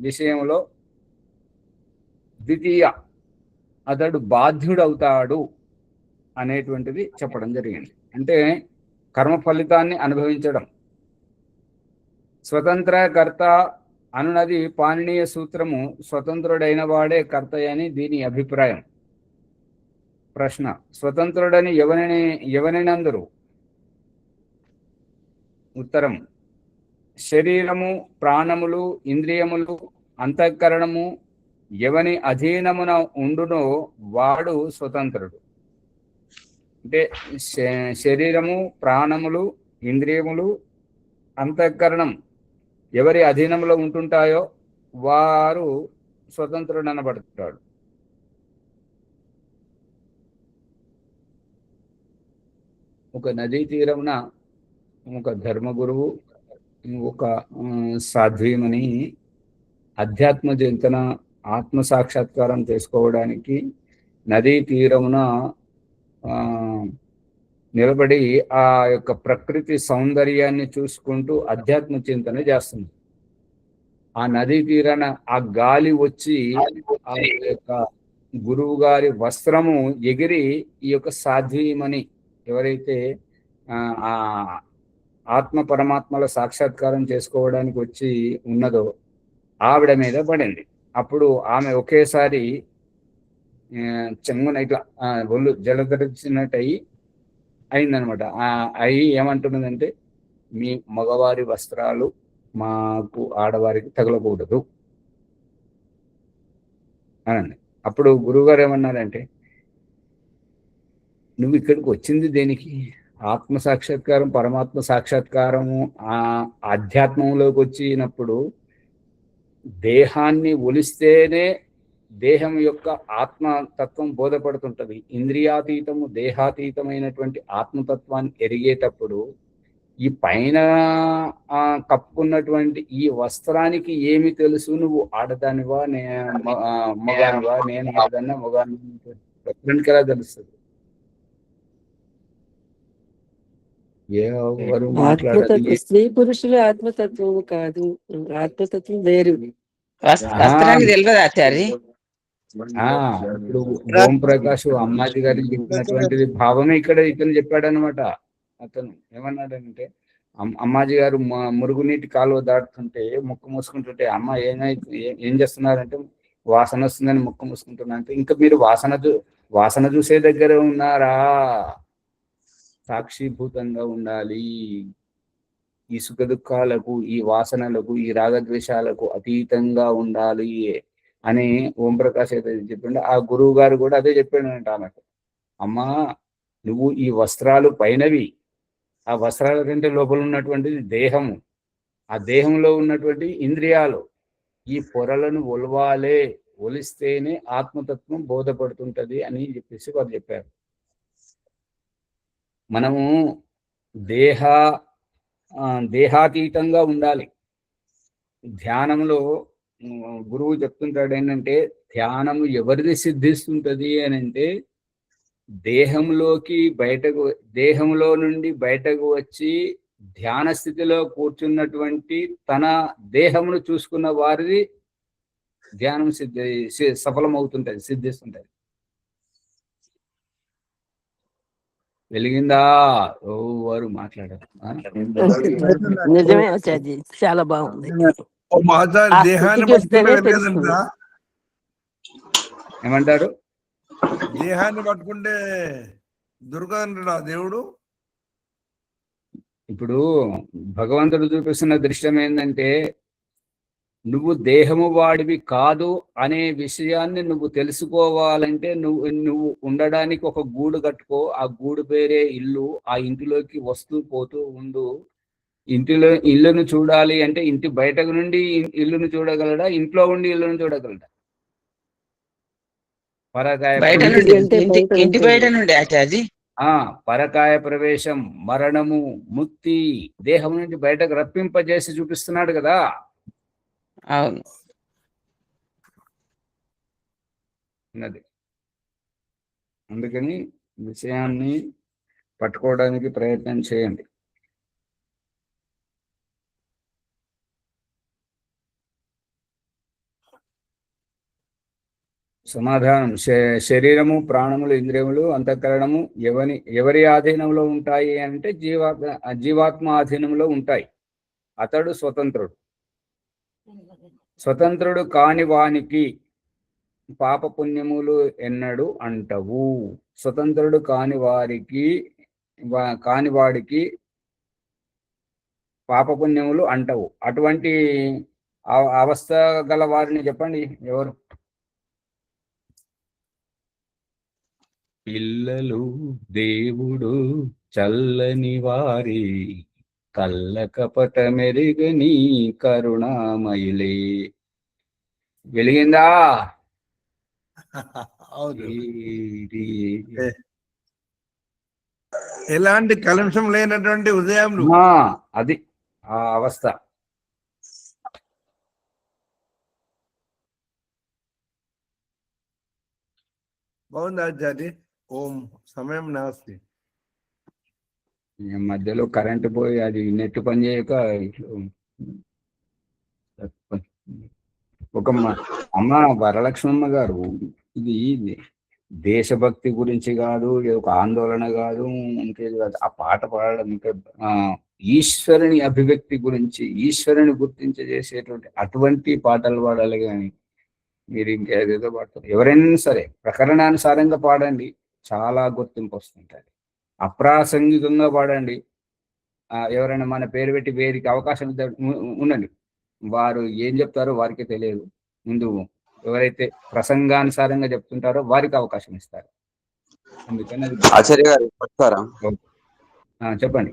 విషయంలో ద్వితీయ, అతడు బాధ్యుడవుతాడు అనేటువంటిది చెప్పడం జరిగింది. అంటే కర్మ ఫలితాన్ని అనుభవించడం. స్వతంత్ర కర్త అనున్నది పాణినీయ సూత్రము, స్వతంత్రుడైన వాడే కర్త అని దీని అభిప్రాయం. ప్రశ్న. స్వతంత్రుడని ఎవరినందరు? ఉత్తరం. శరీరము, ప్రాణములు, ఇంద్రియములు, అంతఃకరణము ఎవని అధీనమున ఉండునో వాడు స్వతంత్రుడు. అంటే శరీరము, ప్రాణములు, ఇంద్రియములు, అంతఃకరణం ఎవరి అధీనంలో ఉంటుంటాయో వారు స్వతంత్రుడు అనబడతాడు. ఒక నదీ తీరమున ఒక ధర్మగురువు, ఒక సాధ్వీమని అధ్యాత్మ చింతన, ఆత్మ సాక్షాత్కారం చేసుకోవడానికి నదీ తీరమున నిలబడి ఆ యొక్క ప్రకృతి సౌందర్యాన్ని చూసుకుంటూ అధ్యాత్మ చింతన చేస్తుంది. ఆ నదీ తీరాన ఆ గాలి వచ్చి ఆ యొక్క గురువు గారి వస్త్రము ఎగిరి ఈ యొక్క సాధ్వీమణి ఎవరైతే ఆ ఆత్మ పరమాత్మల సాక్షాత్కారం చేసుకోవడానికి వచ్చి ఉన్నదో ఆవిడ మీద పడింది. అప్పుడు ఆమె ఒకేసారి చెంగున ఇట్లా ఒళ్ళు జలధరించినట్టు అయిందనమాట. అయి ఏమంటున్నదంటే, మీ మగవారి వస్త్రాలు మాకు ఆడవారికి తగలకూడదు అనండి. అప్పుడు గురువుగారు ఏమన్నారంటే, నువ్వు ఇక్కడికి వచ్చింది దేనికి? ఆత్మ సాక్షాత్కారం, పరమాత్మ సాక్షాత్కారము ఆధ్యాత్మంలోకి వచ్చినప్పుడు దేహాన్ని ఒలిస్తేనే దేహం యొక్క ఆత్మతత్వం బోధపడుతుంటది. ఇంద్రియాతీతము దేహాతీతమైనటువంటి ఆత్మతత్వాన్ని ఎరిగేటప్పుడు ఈ పైన కప్పుకున్నటువంటి ఈ వస్త్రానికి ఏమి తెలుసు? నువ్వు ఆడదానివా, మగానివా, నేను ఆడదాన్నా మగాని వస్త్రానికి ఎలా తెలుస్తుంది? ఎవరు మాట్లాడాలి? స్త్రీ పురుషులు ఆత్మతత్వం కాదు, ఆత్మతత్వం వేరు. వస్త్రానికి తెలియదు ఆచార్య. ఇప్పుడు ఓం ప్రకాష్ అమ్మాజీ గారికి చెప్పినటువంటిది భావమే ఇక్కడ ఇతను చెప్పాడనమాట. అతను ఏమన్నాడంటే, అమ్మాజీ గారు మురుగునీటి కాలువ దాటుతుంటే ముక్కు మూసుకుంటుంటే, అమ్మ ఏం చేస్తున్నారంటే, వాసన వస్తుందని ముక్కు మూసుకుంటున్నా అంటే, ఇంకా మీరు వాసన చూసే దగ్గర ఉన్నారా? సాక్షిభూతంగా ఉండాలి. ఈ సుఖ దుఃఖాలకు, ఈ వాసనలకు, ఈ రాగద్వేషాలకు అతీతంగా ఉండాలి అని ఓం ప్రకాష్ అయితే చెప్పిండు. ఆ గురువు గారు కూడా అదే చెప్పాడంట ఆమెకు. అమ్మా, నువ్వు ఈ వస్త్రాలు పైనవి, ఆ వస్త్రాల కంటే లోపల ఉన్నటువంటిది దేహము, ఆ దేహంలో ఉన్నటువంటి ఇంద్రియాలు. ఈ పొరలను ఒలిస్తేనే ఆత్మతత్వం బోధపడుతుంటది అని చెప్పేసి వారు చెప్పారు. మనము దేహాతీతంగా ఉండాలి. ధ్యానంలో గురువు చెప్తుంటాడు ఏంటంటే, ధ్యానము ఎవరిది సిద్ధిస్తుంటది అని అంటే, దేహంలో నుండి బయటకు వచ్చి ధ్యాన స్థితిలో కూర్చున్నటువంటి తన దేహమును చూసుకున్న వారిది ధ్యానం సఫలమవుతుంటది, సిద్ధిస్తుంటది. వెలిగిందా? ఎవరు మాట్లాడారు? నిజమే ఆచార్య, చాలా బాగుంది. ఏమంటారు? దేహాన్ని పట్టుకుంటే దుర్గంధుడా దేవుడు? ఇప్పుడు భగవంతుడు చూపిస్తున్న దృశ్యం ఏంటంటే, నువ్వు దేహము వాడివి కాదు అనే విషయాన్ని నువ్వు తెలుసుకోవాలంటే నువ్వు ఉండడానికి ఒక గూడు కట్టుకో. ఆ గూడు పేరే ఇల్లు. ఆ ఇంటిలోకి వస్తూ పోతూ ఉండు. ఇల్లును చూడాలి అంటే ఇంటి బయటకు నుండి ఇల్లును చూడగలడా? ఇంట్లో ఉండి ఇల్లును చూడగలడా? ఇంటి బయట నుండి ఆచార్య. పరకాయ ప్రవేశం, మరణము, ముక్తి దేహం నుండి బయటకు రప్పింపజేసి చూపిస్తున్నాడు కదా. అవును. అందుకని విషయాన్ని పట్టుకోవడానికి ప్రయత్నం చేయండి. సమాధానం: శరీరము, ప్రాణములు, ఇంద్రియములు, అంతఃకరణము ఎవరి ఆధీనంలో ఉంటాయి అంటే జీవాత్మ ఆధీనంలో ఉంటాయి. అతడు స్వతంత్రుడు కాని వానికి పాపపుణ్యములు ఎన్నడు అంటవు. స్వతంత్రుడు కాని వాడికి పాపపుణ్యములు అంటవు. అటువంటి అవస్థ గల వారిని చెప్పండి ఎవరు? పిల్లలు దేవుడు చల్లని వారి, కళ్ళ కపట మెరుగని కరుణామయులే. వెలిగిందా? ఎలాంటి కలుషం లేనటువంటి ఉదయం, అది ఆ అవస్థ. బాగుంది ఆచార్య. ఓం సమయం నాస్తి. మధ్యలో కరెంటు పోయి అది నెట్ పని చేయక ఒక అమ్మ వరలక్ష్మమ్మ గారు, ఇది దేశభక్తి గురించి కాదు, ఇది ఒక ఆందోళన కాదు, ఇంకేది కాదు. ఆ పాట పాడడం ఇంకా ఈశ్వరుని అభివ్యక్తి గురించి, ఈశ్వరుని గుర్తించేసేటువంటి అటువంటి పాటలు పాడాలి. కానీ మీరు ఇంకేదేదో పాడతారు. ఎవరైనా సరే ప్రకరణానుసారంగా పాడండి, చాలా గుర్తింపు వస్తుంటుంది. అప్రాసంగికంగా పాడండి, ఎవరైనా మన పేరు పెట్టి వేరికి అవకాశం ఉండండి, వారు ఏం చెప్తారో వారికి తెలియదు. ముందు ఎవరైతే ప్రసంగానుసారంగా చెప్తుంటారో వారికి అవకాశం ఇస్తారు. అందుకని ఆచార్య గారు చెప్తారా? చెప్పండి.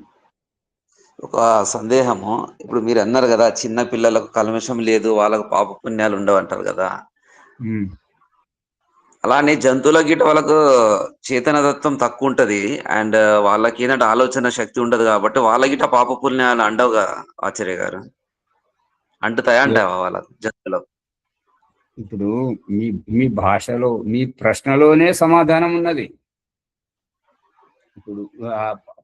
ఒక సందేహము. ఇప్పుడు మీరు అన్నారు కదా, చిన్న పిల్లలకు కల్మషం లేదు, వాళ్ళకు పాప పుణ్యాలు ఉండవు అంటారు కదా. అలానే జంతువుల గిట్ట వాళ్ళకు చేతనతత్వం తక్కువ ఉంటది, అండ్ వాళ్ళకి ఏంటంటే ఆలోచన శక్తి ఉండదు, కాబట్టి వాళ్ళ గిట్ట పాప పుణ్యాలు అండవుగా ఆచార్య గారు? అంటుతాయా అంటావా వాళ్ళ జంతువులకు? ఇప్పుడు మీ భాషలో, మీ ప్రశ్నలోనే సమాధానం ఉన్నది. ఇప్పుడు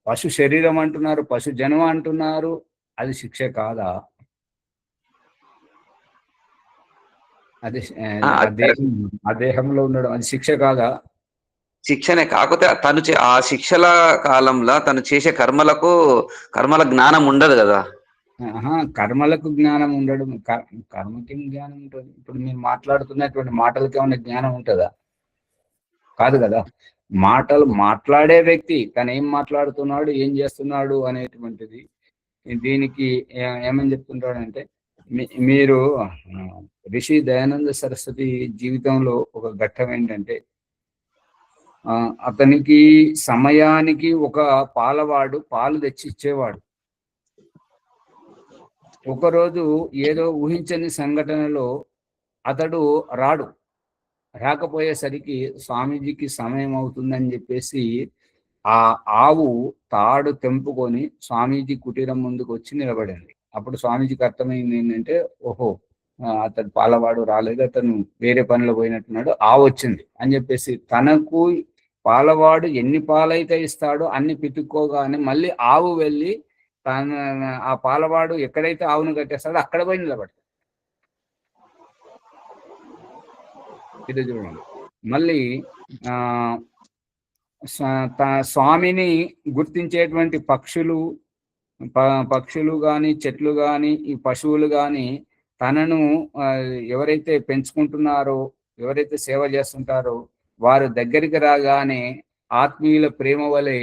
పశు శరీరం అంటున్నారు, పశు జన్మ అంటున్నారు, అది శిక్ష కాదా? అది ఆ దేహంలో ఉండడం అది శిక్ష కాదా? శిక్షనే. కాకపోతే తను ఆ శిక్షల కాలంలో తను చేసే కర్మల జ్ఞానం ఉండదు కదా. కర్మలకు జ్ఞానం ఉండడం, కర్మకి జ్ఞానం ఉంటుంది. ఇప్పుడు మీరు మాట్లాడుతున్నటువంటి మాటలకి ఏమైనా జ్ఞానం ఉంటుందా? కాదు కదా. మాటలు మాట్లాడే వ్యక్తి తను ఏం మాట్లాడుతున్నాడు, ఏం చేస్తున్నాడు అనేటువంటిది. దీనికి ఏమని చెప్తుంటాడంటే, మీరు రిషి దయానంద సరస్వతి జీవితంలో ఒక ఘట్టం ఏంటంటే, అతనికి సమయానికి ఒక పాలవాడు పాలు తెచ్చి ఇచ్చేవాడు. ఒకరోజు ఏదో ఊహించని సంఘటనలో అతడు రాకపోయేసరికి స్వామీజీకి సమయం అవుతుందని చెప్పేసి ఆ ఆవు తాడు తెంపుకొని స్వామీజీ కుటీరం ముందుకు వచ్చి నిలబడింది. అప్పుడు స్వామీజీకి అర్థమైంది ఏంటంటే, ఓహో, అతడు పాలవాడు రాలేదు, అతను వేరే పనిలో పోయినట్టున్నాడు, ఆవు వచ్చింది అని చెప్పేసి తనకు పాలవాడు ఎన్ని పాలైతే ఇస్తాడో అన్ని పితుక్కోగానే మళ్ళీ ఆవు వెళ్ళి ఆ పాలవాడు ఎక్కడైతే ఆవును కట్టేస్తాడో అక్కడ పోయి నిలబడతాడు. ఇది చూడండి. మళ్ళీ స్వామిని గుర్తించేటువంటి పక్షులు కానీ, చెట్లు కానీ, ఈ పశువులు కానీ తనను ఎవరైతే పెంచుకుంటున్నారో, ఎవరైతే సేవ చేస్తుంటారో వారు దగ్గరికి రాగానే ఆత్మీయుల ప్రేమ వలె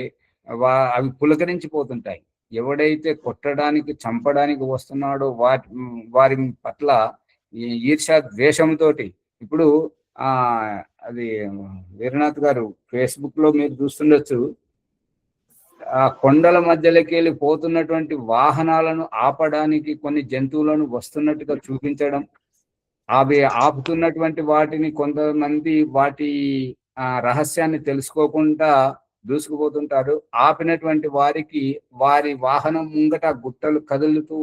అవి పులకరించిపోతుంటాయి. ఎవడైతే కొట్టడానికి, చంపడానికి వస్తున్నాడో వారి పట్ల ఈర్ష్య ద్వేషంతో, ఇప్పుడు అది వీరనాథ్ గారు ఫేస్బుక్ లో మీరు చూస్తుండొచ్చు, ఆ కొండల మధ్యలోకి వెళ్ళి పోతున్నటువంటి వాహనాలను ఆపడానికి కొన్ని జంతువులను వస్తున్నట్టుగా చూపించడం, అవి ఆపుతున్నటువంటి వాటిని కొంతమంది వాటి రహస్యాన్ని తెలుసుకోకుండా దూసుకుపోతుంటారు. ఆపినటువంటి వారికి వారి వాహనం ముంగట గుట్టలు కదులుతూ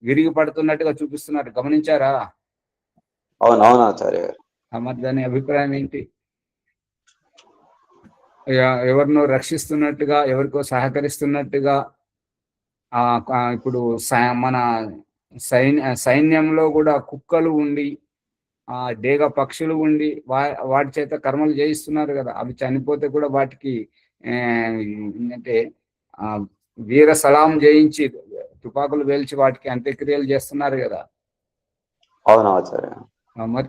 విరిగి పడుతున్నట్టుగా చూపిస్తున్నారు. గమనించారా? అవునవును ఆచార్య. మరి దాని అభిప్రాయం ఏంటి? ఎవరినో రక్షిస్తున్నట్టుగా, ఎవరికో సహకరిస్తున్నట్టుగా. ఇప్పుడు మన సైన్యంలో కూడా కుక్కలు ఉండి, డేగ పక్షులు ఉండి వాటి చేత కర్మలు చేయిస్తున్నారు కదా. అవి చనిపోతే కూడా వాటికి ఏంటంటే వీర సలాం చేయించి తుపాకులు పేల్చి వాటికి అంత్యక్రియలు చేస్తున్నారు కదా. అవును ఆచార్య. మరి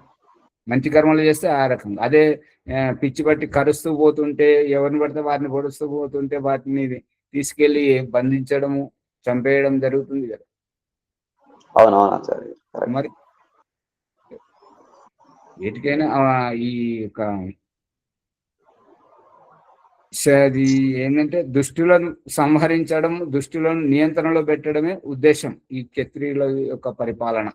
మంచి కర్మలు చేస్తే ఆ రకంగా. అదే పిచ్చి పట్టి కరుస్తూ పోతుంటే, ఎవరిని పడితే వారిని పొడుస్తూ పోతుంటే వాటిని తీసుకెళ్లి బంధించడము, చంపేయడం జరుగుతుంది కదా. అవునవును ఆచార్య. మరి వీటికైనా ఈ యొక్క అది ఏంటంటే దుష్టులను సంహరించడం, దుష్టులను నియంత్రణలో పెట్టడమే ఉద్దేశం ఈ క్షత్రియుల యొక్క పరిపాలన.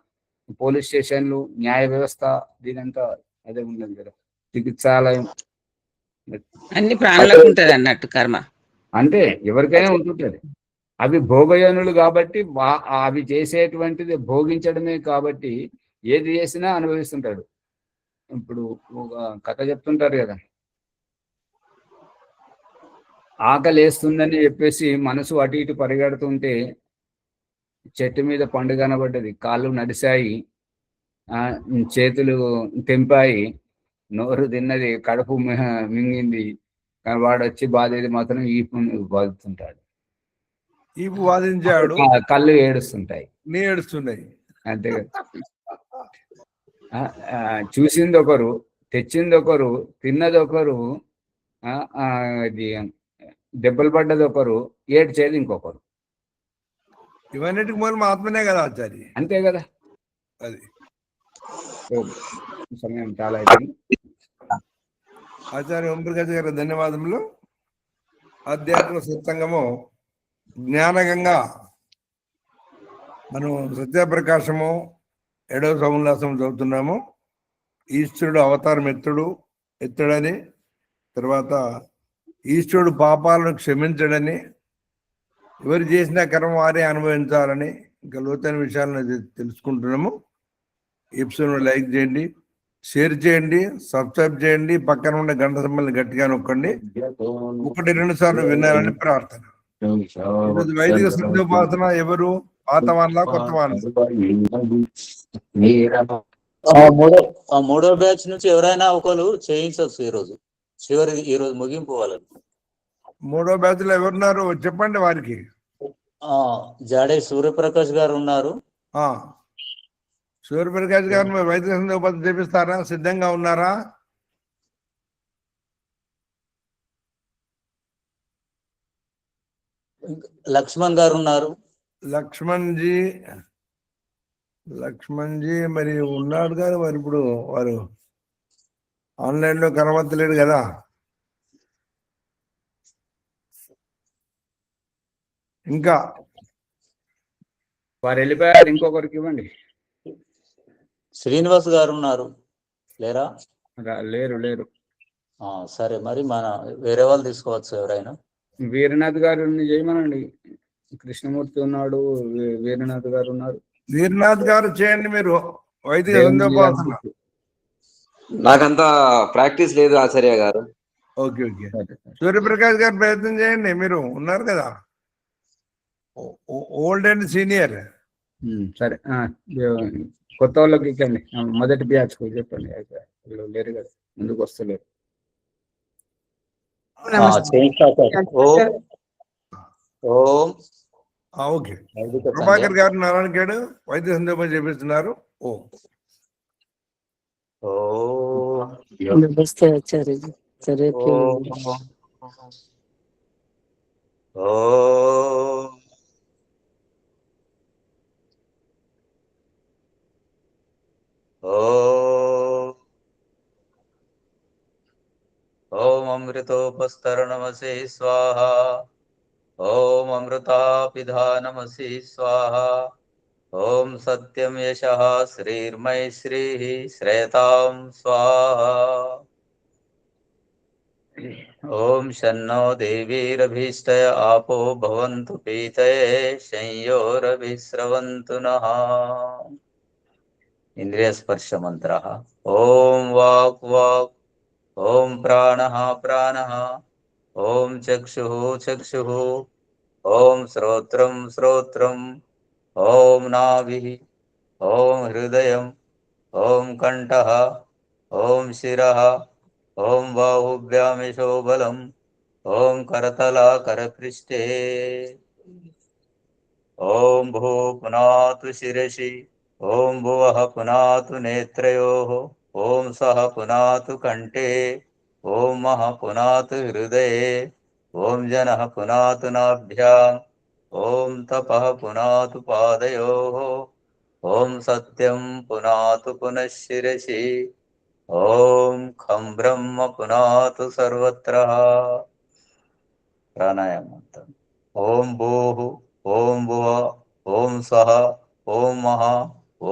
పోలీస్ స్టేషన్లు, న్యాయ వ్యవస్థ, దీనంతా అదే ఉన్నది కదా. చికిత్సాలయం, అన్ని ప్రాణులకు ఉంటది అన్నట్టు కర్మ. అంటే ఎవరికైనా ఉంటుంటది. అవి భోగయోనులు కాబట్టి అవి చేసేటువంటిది భోగించడమే కాబట్టి ఏది చేసినా అనుభవిస్తుంటాడు. ఇప్పుడు ఒక కథ చెప్తుంటారు కదా, ఆకలి వేస్తుందని చెప్పేసి మనసు అటు ఇటు పరిగెడుతుంటే చెట్టు మీద పండు కనబడ్డది, కాళ్ళు నడిచాయి, ఆ, చేతులు తెంపాయి, నోరు తిన్నది, కడుపు మింగింది, కానీ వాడు వచ్చి బాధేది మాత్రం ఈ బాధుతుంటాడు. ఈపు వాదించాడు, కళ్ళు ఏడుస్తుంటాయి. నీ ఏడుస్తున్నాయి. అంతే కదా. చూసింది ఒకరు, తెచ్చింది ఒకరు, తిన్నది ఒకరు, ఇది దెబ్బలు పడ్డది ఒకరు, ఏడ్చేది ఇంకొకరు. ఇవన్నిటికి మూలం ఆత్మనే కదా ఆచార్య. అంతే కదా. అది సమయం చాలా అయిపోయింది. ఆచార్య ఓంప్రకాష్ గారు ధన్యవాదములు. ఆధ్యాత్మిక సత్సంగము జ్ఞానగంగా మనం సత్యప్రకాశము 7వ సౌల్లాసం చదువుతున్నాము. ఈశ్వరుడు అవతారం ఎత్తుడని, తర్వాత ఈశ్వరుడు పాపాలను క్షమించడని, ఎవరు చేసిన కర్మ వారే అనుభవించాలని, ఇంకా లోతైన విషయాలను తెలుసుకుంటున్నాము. ఎపిసోడ్ లైక్ చేయండి, షేర్ చేయండి, సబ్స్క్రైబ్ చేయండి, పక్కన ఉన్న గంట సింబల్ని గట్టిగా నొక్కండి. 1-2 సార్లు వినాలని ప్రార్థన. ఈరోజు వైదిక సంధ్యోపాసన ఎవరు? పాత వాళ్ళ, కొత్త వాళ్ళ? మూడో బ్యాచ్ నుంచి ఎవరైనా ఒకరు చేయించవచ్చు. ఈ రోజు ముగింపు వాళ్ళని. 3వ బ్యాచ్ లో ఎవరున్నారు చెప్పండి వారికి. జాడే సూర్యప్రకాష్ గారు ఉన్నారు. సూర్యప్రకాష్ గారు మరి వైదిక సంధ్యోపాసన చేపిస్తారా? సిద్ధంగా ఉన్నారా? లక్ష్మణ్ గారు ఉన్నారు. లక్ష్మణ్ జీ మరి ఉన్నాడు కదా, మరి ఇప్పుడు వారు ఆన్లైన్ లో కనబడతలేడు కదా. ఇంకా వారు వెళ్ళిపోయారు, ఇంకొకరికి ఇవ్వండి. శ్రీనివాస్ గారు ఉన్నారు, లేరా? లేరు. సరే, మరి మన వేరే వాళ్ళు తీసుకోవచ్చు ఎవరైనా. వీరనాథ్ గారిని చేయమనండి. కృష్ణమూర్తి ఉన్నాడు, వీరనాథ్ గారు ఉన్నారు. వీరనాథ్ గారు చేయండి మీరు వైదిక సంధ్యోపాసన. నాకంత ప్రాక్టీస్ లేదు ఆచార్య గారు. ఓకే. సూర్యప్రకాష్ గారు ప్రయత్నం చేయండి, మీరు ఉన్నారు కదా, ఓల్డ్ అండ్ సీనియర్. సరే, కొత్త వాళ్ళకి ఇవ్వండి. మొదటి బ్యాచ్ చెప్పండి. లేరు కదా, ముందుకు వస్తలేరు. ఓకే. ప్రభాకర్ గారు నారాయణగేడు వైద్య సంధ్యోపం చేపిస్తున్నారు. నమస్తే ఆచార్య. సరే, ఓం అమృతోపస్తరణమసి స్వాహ. ఓం అమృతాపిధానమసి స్వాహ. ఓం సత్యం యశః శ్రీర్మై శ్రీః శ్రేతాం స్వాహ. ఓం శన్నో దేవీరభీష్టయ ఆపో భవంతు పీతయే శంయోరభిస్రవంతు నః. ఇంద్రియ స్పర్శ మంత్ర. ఓం వాక్ వాక్. ఓం ప్రాణః ప్రాణః. ఓం చక్షుః చక్షుః. ఓం శ్రోత్రం శ్రోత్రం. ఓం నాభిః. ఓం హృదయం. ఓం కంఠః. ఓం శిరః. ఓం బాహుభ్యామిషో బలం. ఓం కరతలా కరపృష్ఠే. ఓం భూ పునాతు శిరసి. ఓం భువః పునాతు నేత్రయోః. ఓం సః పునాతు కంఠే. ఓం మః పునాతు హృదయే. ఓం జనః పునాతు నాభ్యాం. ఓం తపః పునాతు పాదయోః. ఓం సత్యం పునాతు పునః శిరసి. ఓం ఖం బ్రహ్మ పునాతు సర్వత్ర. ప్రాణాయామం. ఓం భూః. ఓం భువః. ఓం సః. ఓం మః.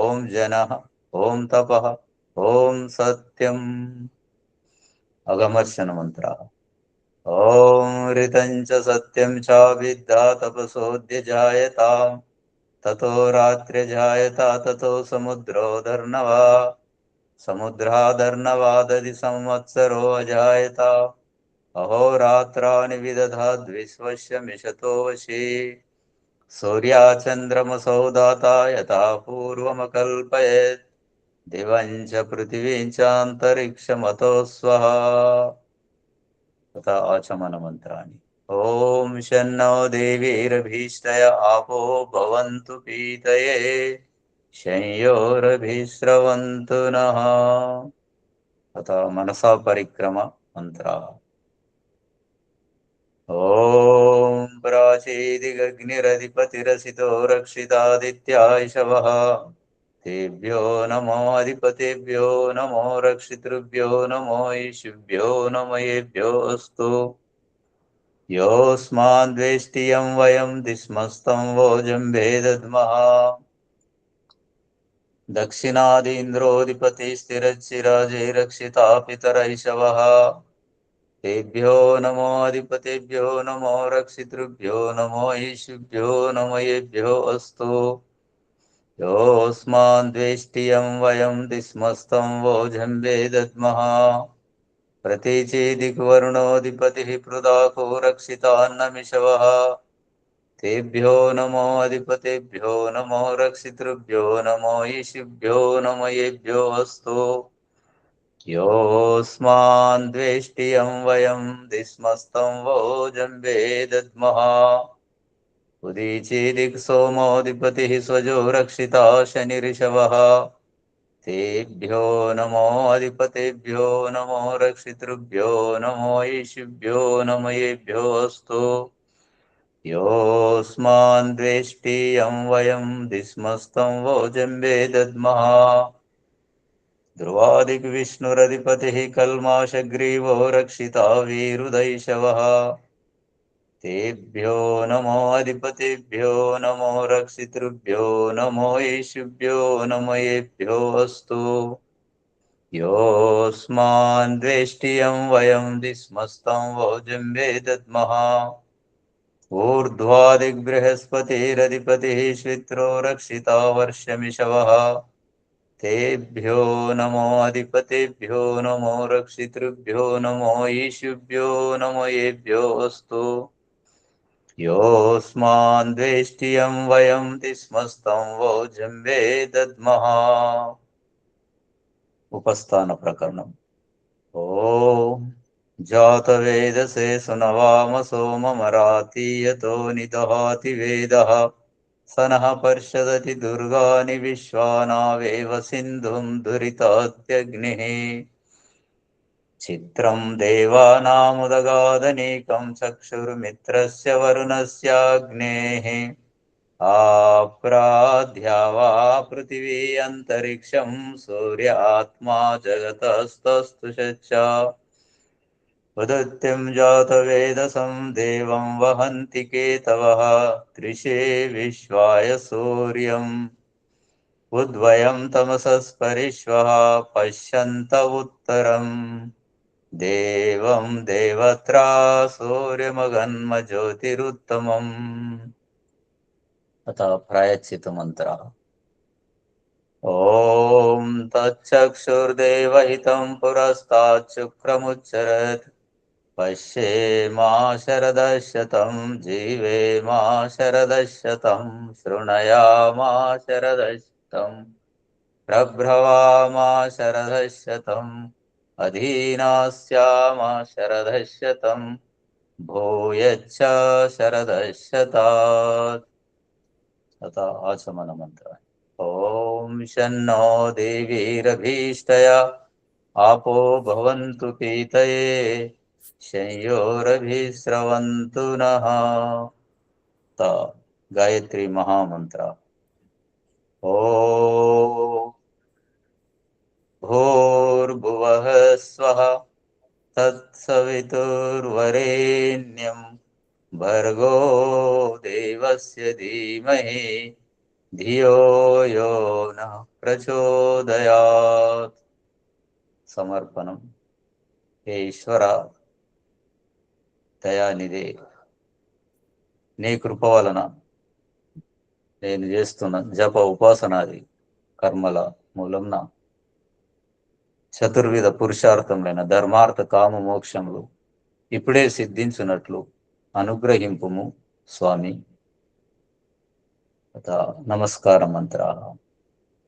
ఓం జనః. ఓం తపః. ఓం సత్యం. అగమర్శన మంత్ర. ఓం ఋతం చ సత్యం చ విద్యా తపసోऽధ్యజాయతాం. తతో రాత్ర్యజాయత తతో సముద్రోదర్ణవా. సముద్రాదర్ణవాదది సంవత్సరో అజాయత. అహోరాత్రాణి విదధాద్విశ్వస్య మిషతో వశీ. సూర్యాచంద్రమసౌ దాతా యథా పూర్వమకల్పయేత్. దివం చ పృథివీం చాంతరిక్షమతో స్వః. తథా ఆచమన మంత్రాన్ని. ఓం శన్నో దేవీరభీష్టయ ఆపో భవంతు పీతయే శంయోరభిస్రవంతు నః. తథా మనసా పరిక్రమ మంత్ర. ఓం ప్రాచీదిగగ్నిరధిపతిరసితో రక్షితాదిత్యాయశవః. తేభ్యో నమో అధిపతిభ్యో నమో రక్షితృభ్యో నమో ఈశుభ్యో నమయేభ్యో అస్తు. యోస్మాన్ ద్వేష్టియం వయం దిస్మస్తం వోజంబే దద్మః. దక్షిణాదీంద్రోధిపతి స్థిరచ్చిరాజైరక్షితా పితరైషవః. తేభ్యో నమో అధిపతిభ్యో నమో రక్షితృభ్యో నమో ఈశుభ్యో నమయేభ్యో అస్తు. యోస్మాన్ ద్వేష్టియం వయం దిస్మస్తం వోజంబే దద్మః. ప్రతీచేదిగ్వరుణోధిపతిః పృదాకో రక్షితాన్నమిషవః. తేభ్యో నమో అధిపతిభ్యో నమో రక్షితృభ్యో నమో ఈశుభ్యో నమయేభ్యో అస్తు. యోస్మాన్ ద్వేష్టియం వయం దిస్మస్తం వోజంబే దద్మః. ఉదీచేదిక్ సోమోధిపతిః స్వజో రక్షితా శనిరిషవః. తేభ్యో నమో అధిపతిభ్యో నమో రక్షితృభ్యో నమో ఈశుభ్యో నమయేభ్యో అస్తు. యోస్మాన్ ద్వేష్టియం వయం దిస్మస్తం వోజంబే దద్మః. ధ్రువాదిగ్విష్ణురధిపతిః కల్మాషగ్రీవో రక్షితా వీరుదైషవః. తేభ్యో నమో అధిపతిభ్యో నమో రక్షితృభ్యో నమో ఈశుభ్యో నమయేభ్యో అస్తు. యోస్మాన్ ద్వేష్టియం వయం దిస్మస్తం వోజంబే దద్మః. ఊర్ధ్వాదిగ్బృహస్పతిరధిపతిః శ్విత్రో రక్షితా వర్షమిషవః. తేభ్యో నమో అధిపతిభ్యో నమో రక్షితృభ్యో నమో ఈశుభ్యో నమయేభ్యో అస్తు. యోస్మాన్ ద్వేష్టియం వయం దిస్మస్తం వోజంబే దద్మః. ఉపస్థాన ప్రకరణం. ఓం జాతవేదసే సునవామ సోమమరాతీయతో నిదహాతి వేదః. సనః పర్షదతి దుర్గాని విశ్వానావేవ సింధుం దురితాత్యగ్నిః. చిత్రం దేవానాముదగాదనీకం చక్షుర్మిత్రస్య వరుణస్యాగ్నేః. ఆప్రాధ్యావా పృథివీ అంతరిక్షం సూర్య ఆత్మా జగతస్తస్తు. ఉదత్యం జాతవేదసం దేవం వహంతి కేతవః. త్రిషే విశ్వాయ సూర్యం ఉద్వయం తమసస్పరిష్వః. పశ్యంత ఉత్తరం దేవం దేవత్రా సూర్యమగన్మ జ్యోతిరుత్తమం. అత ప్రాయశ్చిత మంత్ర. ఓం తచ్చక్షుర్దేవహితం పురస్తాచ్చుక్రముచ్చరత్. పశ్యేమా శరదశతం జీవేమా శరదశతం శృణయామా శరదశతం ప్రభ్రవామా శరదశతం అధీనాస్యామా శరదశతం భూయచ్చ శరదశతాత్. తథా ఆచమన మంత్ర. ఓం శన్నో దేవీరభీష్టయ ఆపో భవంతు పీతయే శంయోరభిస్రవంతు నః. గాయత్రి మహామంత్ర. ఓం భూర్భువః స్వః తత్సవితుర్వరేణ్యం భర్గో దేవస్య ధీమహి ధియో యో నః ప్రచోదయాత్. సమర్పణం. హే ఈశ్వర దయానిధి, నీ కృప వలన నేను చేస్తున్న జప ఉపాసనాది కర్మల మూలంన చతుర్విధ పురుషార్థములైన ధర్మార్థ కామ మోక్షములు ఇప్పుడే సిద్ధించున్నట్లు అనుగ్రహింపుము స్వామి. నమస్కార మంత్ర.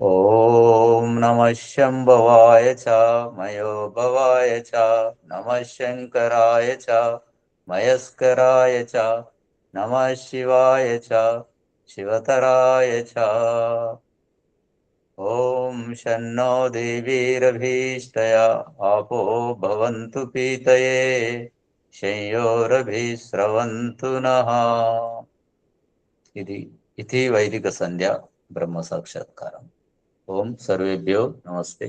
ఓం నమః శంభవాయ చ మయోభవాయ చ నమః శంకరాయ చ మయస్కరాయ చ నమః శివాయ చ శివతరాయ చ. ఓం శన్నో దేవీరభీష్టయా ఆపో భవంతు పీతయే శంయోరభిస్రవంతు నః. ఇది వైదిక సంధ్య బ్రహ్మ సాక్షాత్కారం. ఓం సర్వేభ్యో నమస్తే.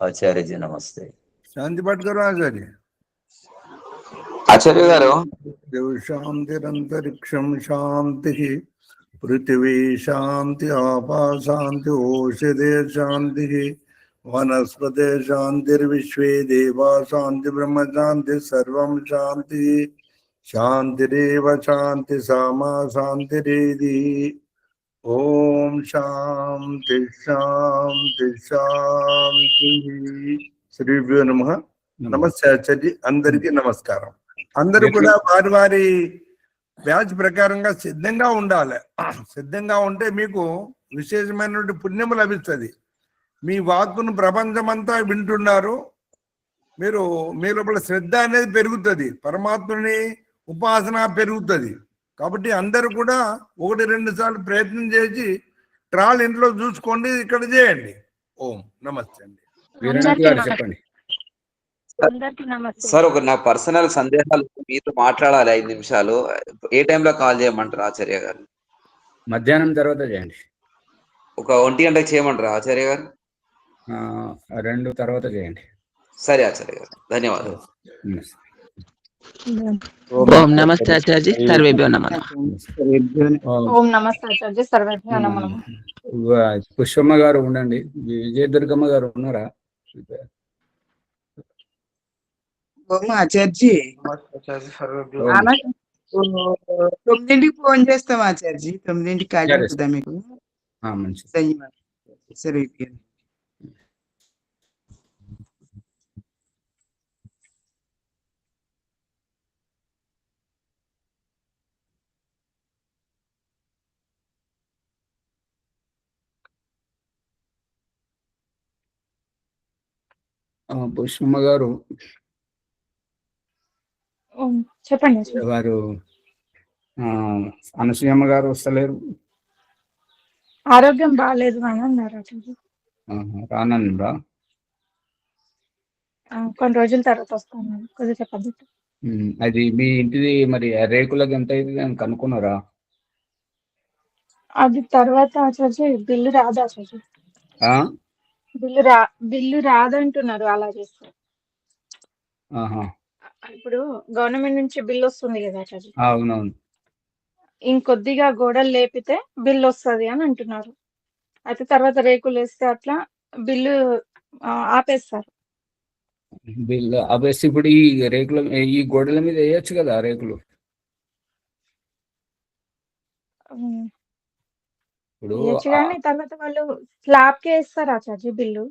ఆచార్యజీ నమస్తే. శాంతి పట్టుకరు ఆచార్య. ఆచార్య గారు, శాంతిరంతరిక్షం శాంతి, పృథివీ శాంతి, ఆపా శాంతి, ఓషధే శాంతి, వనస్పతే శాంతిర్విశ్వే దేవా శాంతి, బ్రహ్మ శాంతి, సర్వం శాంతి. శాంతిరేవ శాంతి సామా శాంతిరేది. ఓం శాంతి శాంతి శాంతి. శ్రీభ్యో నమః. నమస్తే ఆచార్య. అందరికీ నమస్కారం. అందరూ కూడా వారి వారి బ్యాచ్ ప్రకారంగా సిద్ధంగా ఉండాలి. సిద్ధంగా ఉంటే మీకు విశేషమైనటువంటి పుణ్యము లభిస్తుంది. మీ వాక్కును ప్రపంచమంతా వింటున్నారు. మీరు మీ లోపల శ్రద్ధ అనేది పెరుగుతుంది, పరమాత్ముని ఉపాసన పెరుగుతుంది. కాబట్టి అందరూ కూడా 1-2 సార్లు ప్రయత్నం చేసి ట్రాల్ ఇంట్లో చూసుకోండి, ఇక్కడ చేయండి. ఓం నమస్తే అండి. వీరనాథ్ గారు చెప్పండి. సార్ ఒక నా పర్సనల్ సందేహాలు మీతో మాట్లాడాలి 5 నిమిషాలు. ఏ టైంలో కాల్ చేయమంటారు ఆచార్య గారు? మధ్యాహ్నం తర్వాత చేయండి. ఒక 1 గంటకి చేయమంటారు ఆచార్య గారు? 2 తర్వాత చేయండి. సరే ఆచార్య గారు, ధన్యవాదాలు. నమస్తే. ఓం నమస్తే ఆచార్య, సర్వేభ్యో నమః. ఓం నమస్తే ఆచార్య, సర్వేభ్యో నమః. పుష్పమ్మ గారు ఉండండి. విజయదుర్గమ్మ గారు ఉన్నారా? ఓం ఆచార్జీ. 9ంటికి ఫోన్ చేస్తాం ఆచార్జీ. 9ంటికి ఖాళీ ఉంటుందా మీకు? మంచి. ధన్యవాదాలు. సరే. పుష్పమ్మ గారు చెప్పండి. వారు అనసూయమ్మ గారు వస్తలేరు. ఆరోగ్యం బాగాలేదు అని అన్నారు ఆచార్య. రానన్నారా? కొన్ని రోజుల తర్వాత వస్తాను, కొద్దిగా పద్ధతి. అది మీ ఇంటిది మరి రేకులకి ఎంత అయింది అని కనుక్కున్నారా? అది తర్వాత ఆచార్య బిల్లు రాదు ఆచార్య. బిల్లు రాదంటున్నారు అలా చేస్తే. ఇప్పుడు గవర్నమెంట్ నుంచి బిల్లు వస్తుంది కదా ఆచార్య. అవునవును. ఇంకొద్దిగా గోడలు లేపితే బిల్లు వస్తుంది అని అంటున్నారు. అయితే తర్వాత రేకులు వేస్తే అట్లా బిల్లు ఆపేస్తారు. బిల్లు ఆపేసి ఇప్పుడు ఈ రేకుల ఈ గోడల మీద వేయచ్చు కదా రేకులు. ఇప్పుడు కానీ తర్వాత వాళ్ళు స్లాబ్ కే వేస్తారు ఆచార్య బిల్లు.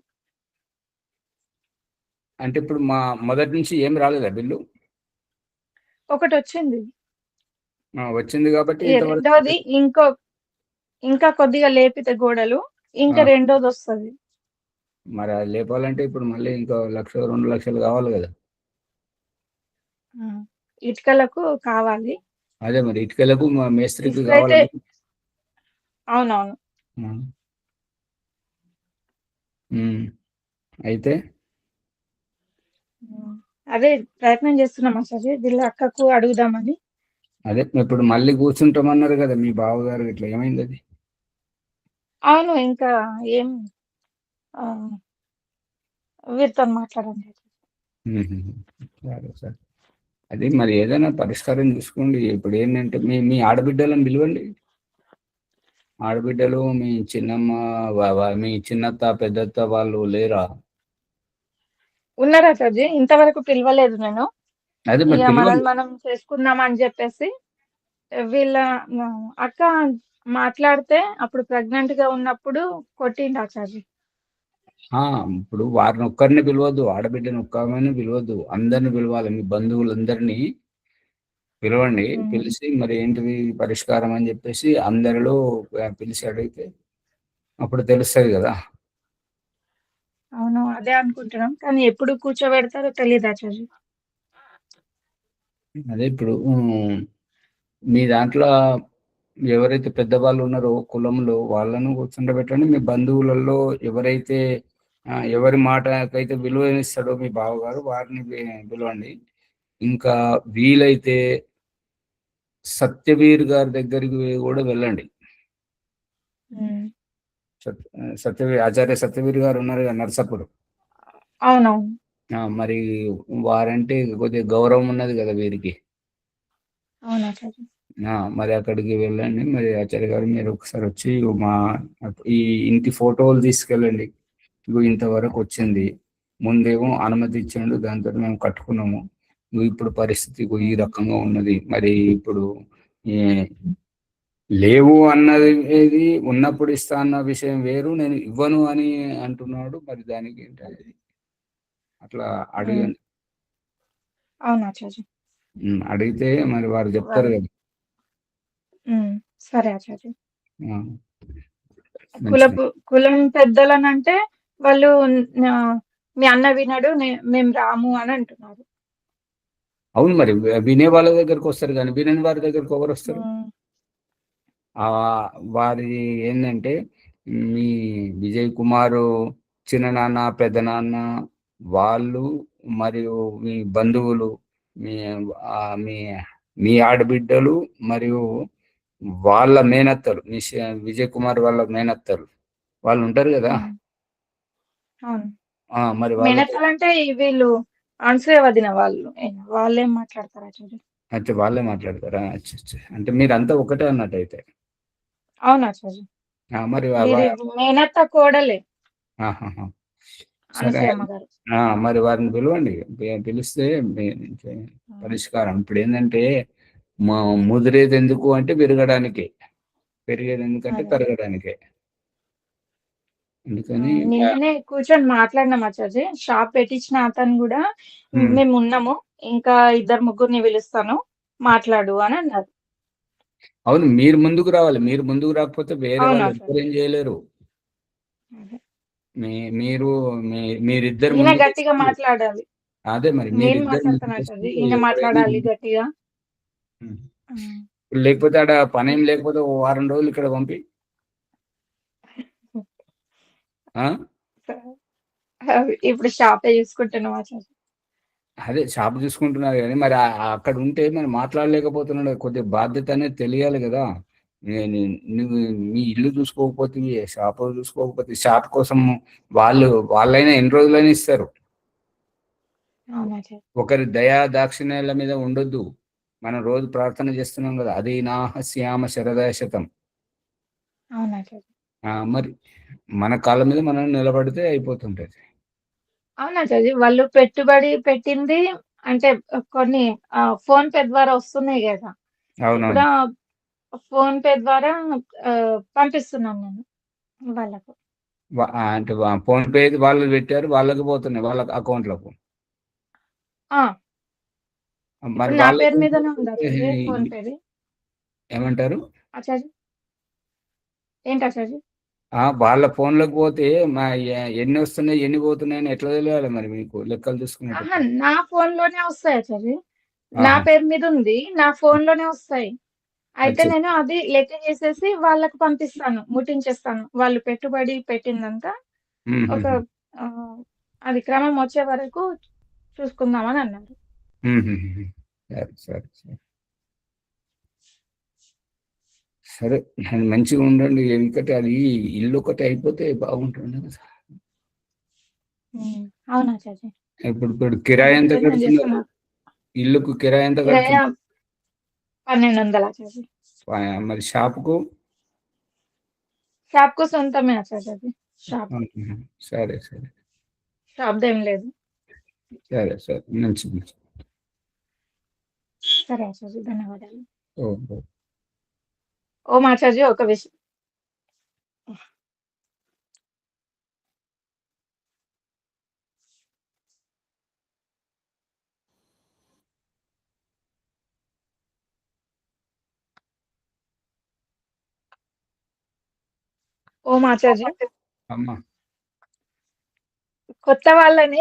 అంటే ఇప్పుడు మా మొదటి నుంచి ఏం రాలేదా బిల్లు? ఒకటి వచ్చింది. వచ్చింది కాబట్టి రెండోది ఇంకా కొద్దిగా లేపితే గోడలు ఇంకా రెండోది వస్తుంది. మరి అది లేపాలంటే ఇప్పుడు మళ్ళీ ఇంకా 1-2 లక్షలు కావాలి కదా. ఇటుకలకు కావాలి. అదే మరి ఇటుకలకు మేస్త్రికి కావాలి. అవునవును. అయితే అదే ప్రయత్నం చేస్తున్నాం ఆచార్య, వీళ్ళ అక్కకు అడుగుదామని. అదే ఇప్పుడు మళ్ళీ కూర్చుంటామన్నారు కదా మీ బావగారు, ఇట్లా ఏమైంది అది? అవును, ఇంకా ఏం వీరితో మాట్లాడండి. సరే. అది మరి ఏదైనా పరిష్కారం చూసుకోండి. ఇప్పుడు ఏంటంటే మీ ఆడబిడ్డలను పిలవండి. ఆడబిడ్డలు మీ చిన్నమ్మ, మీ చిన్నత్త, పెద్దత్త వాళ్ళు లేరా? ఉన్నారా ఆచార్య? ఇంతవరకు పిలవలేదు నేను. అదే మనం చేసుకుందాం అని చెప్పేసి వీళ్ళ అక్క మాట్లాడితే అప్పుడు ప్రెగ్నెంట్ గా ఉన్నప్పుడు కొట్టిండు ఆచార్య. ఇప్పుడు వారిని ఒక్కరిని పిలవద్దు, ఆడబిడ్డని ఒక్కరిని పిలవద్దు, అందరిని పిలవాలి. మీ బంధువులందరినీ పిలవండి. పిలిచి మరి ఏంటిది పరిష్కారం అని చెప్పేసి అందరిలో పిలిచి అడిగితే అప్పుడు తెలుస్తుంది కదా. అవును, అదే అనుకుంటున్నాం, కానీ ఎప్పుడు కూర్చోబెడతారో తెలియదు ఆచార్య. అదే ఇప్పుడు మీ దాంట్లో ఎవరైతే పెద్దవాళ్ళు ఉన్నారో కులంలో వాళ్ళను కూర్చుండబెట్టండి. మీ బంధువులలో ఎవరైతే ఎవరి మాటకైతే విలువనిస్తాడో మీ బావగారు వారిని పిలవండి. ఇంకా వీలైతే సత్యవీర్ గారి దగ్గరికి కూడా వెళ్ళండి. ఉమ్. సత్యవీర్ ఆచార్య సత్యవీర్ గారు ఉన్నారు కదా నర్సాపూర్. అవునవును. మరి వారంటే కొద్దిగా గౌరవం ఉన్నది కదా వీరికి. అవును ఆచార్య. మరి అక్కడికి వెళ్ళండి. మరి ఆచార్య గారు మీరు ఒకసారి వచ్చి మా ఈ ఇంటి ఫోటోలు తీసుకెళ్ళండి. ఇగో ఇంతవరకు వచ్చింది, ముందేమో అనుమతి ఇచ్చిండు, దాంతో మేము కట్టుకున్నాము, ఇగో ఇప్పుడు పరిస్థితి ఇగో ఈ రకంగా ఉన్నది. మరి ఇప్పుడు లేవు అన్నది ఏది, ఉన్నప్పుడు ఇస్తా అన్న విషయం వేరు, నేను ఇవ్వను అని అంటున్నాడు. మరి దానికి ఏంటది అట్లా అడగండి. అవును ఆచార్య. అడిగితే మరి వారు చెప్తారు కదా. సరే ఆచార్య. మంచిది. కులం పెద్దలనంటే వాళ్ళు మీ అన్న వినడు, మేము రాము అని అంటున్నారు. అవును, మరి వినే వాళ్ళ దగ్గరకు వస్తారు కానీ వినని వారి దగ్గరకు ఎవరు వస్తారు? వారి ఏంటంటే మీ విజయ్ కుమారు చిన్ననాన్న పెద్దనాన్న వాళ్ళు మరియు మీ బంధువులు, మీ మీ మీ ఆడబిడ్డలు మరియు వాళ్ళ మేనత్తలు, మీ విజయ్ కుమార్ వాళ్ళ మేనత్తలు వాళ్ళు ఉంటారు కదా. అవును. మరి వాళ్ళ మేనత్తలంటే వీళ్ళు అనసూయ వదిన వాళ్ళేం మాట్లాడతారు ఆచార్య? అంటే వాళ్ళే మాట్లాడతారా? అంటే మీరంతా ఒకటే అన్నట్టు అయితే. అవును ఆచార్య. మరి మేనత్త కోడలే ఆహాహా. సరే. అనసూయమ్మ గారు. మరి వారిని పిలవండి. పిలిస్తే పరిష్కారం. ఇప్పుడు ఏంటంటే ముదిరేది ఎందుకు అంటే విరగడానికి, పెరిగేది ఎందుకంటే పెరగడానికే. అందుకని నిన్ననే కూర్చొని మాట్లాడినాం ఆచార్య. షాప్ పెట్టించిన అతను కూడా మేము ఉన్నాము, ఇంకా 2-3 పిలుస్తాను మాట్లాడు అని అన్నారు. అవును, మీరు ముందుకు రావాలి. మీరు ముందుకు రాకపోతే వేరే అవునా వాళ్ళు సార్? ఎవరేం చేయలేరు. మీరు మీరిద్దరు ఈయన ముందుకు గట్టిగా మాట్లాడాలి. అదే మరి నేను మీరిద్దరు మాట్లాడతాను ఆచార్య, ఈయన మాట్లాడాలి గట్టిగా. లేకపోతే ఆడ పని ఏం లేకపోతే 1 వారం రోజులు ఇక్కడ పంపి ఇప్పుడు షాపే చూసుకుంటున్నాం ఆచార్య. అదే షాప్ చూసుకుంటున్నారు కానీ మరి అక్కడ ఉంటే మరి మాట్లాడలేకపోతున్నాడు. కొద్దిగా బాధ్యత అనేది తెలియాలి కదా. నువ్వు మీ ఇల్లు చూసుకోకపోతే, షాప్ చూసుకోకపోతే, షాప్ కోసం వాళ్ళైనా ఎన్ని రోజులైనా ఇస్తారు. ఒకరి దయా దాక్షిణ్యాల మీద ఉండొద్దు. మనం రోజు ప్రార్థన చేస్తున్నాం కదా, అది నాహ శ్యామ శరదయ శతం. మరి మన కాళ్ళ మీద మనం నిలబడితే అయిపోతుంటది. అవునా చదివి వాళ్ళు పెట్టుబడి పెట్టింది అంటే కొన్ని ఫోన్ పే ద్వారా వస్తున్నాయి కదా. ఇప్పుడు ఫోన్ పే ద్వారా పంపిస్తున్నాను నేను వాళ్ళకు. అంటే ఫోన్ పే వాళ్ళు పెట్టారు, వాళ్ళకి పోతున్నాయి వాళ్ళ అకౌంట్లకు. మరి నా వాళ్ళ పేరు మీదనే ఉందా ఫోన్ పేది? ఏమంటారు ఆచార్య? ఏంటి ఆచార్య? వాళ్ళ ఫోన్లకు పోతే ఎన్ని వస్తున్నాయి ఎన్ని పోతున్నాయి అని ఎట్లా తెలియాలి మరి మీకు లెక్కలు చూసుకునేటప్పుడు? నా ఫోన్ లోనే వస్తాయి ఆచార్య. నా పేరు మీద ఉంది, నా ఫోన్ లోనే వస్తాయి. అయితే నేను అది లెక్క చేసేసి వాళ్ళకు పంపిస్తాను, ముట్టించేస్తాను. వాళ్ళు పెట్టుబడి పెట్టిందంతా ఒక అది క్రమం వచ్చే వరకు చూసుకుందామని అన్నారు. సరే సరే సరే సరే, మంచిగా ఉండండి. ఎందుకంటే అది ఇల్లు ఒకటి అయిపోతే బాగుంటుంది కదా. అవునా ఆచార్య? ఇప్పుడు కిరాయి ఎంత కడుతున్నారు? ఇల్లుకు కిరాయి ఎంత కడుతున్నారు? 1200 ఆచార్య. మరి షాపుకు? షాప్కు సొంతమే ఆచార్య. అది షాప్. సరే సరే, షాప్ ఏం లేదు. సరే సరే, మంచిది. సరే ఆచార్య, ధన్యవాదాలు. ఓహో. ఓం ఆచార్య, ఒక విషయం. ఓం ఆచార్య. అమ్మా కొత్త వాళ్ళని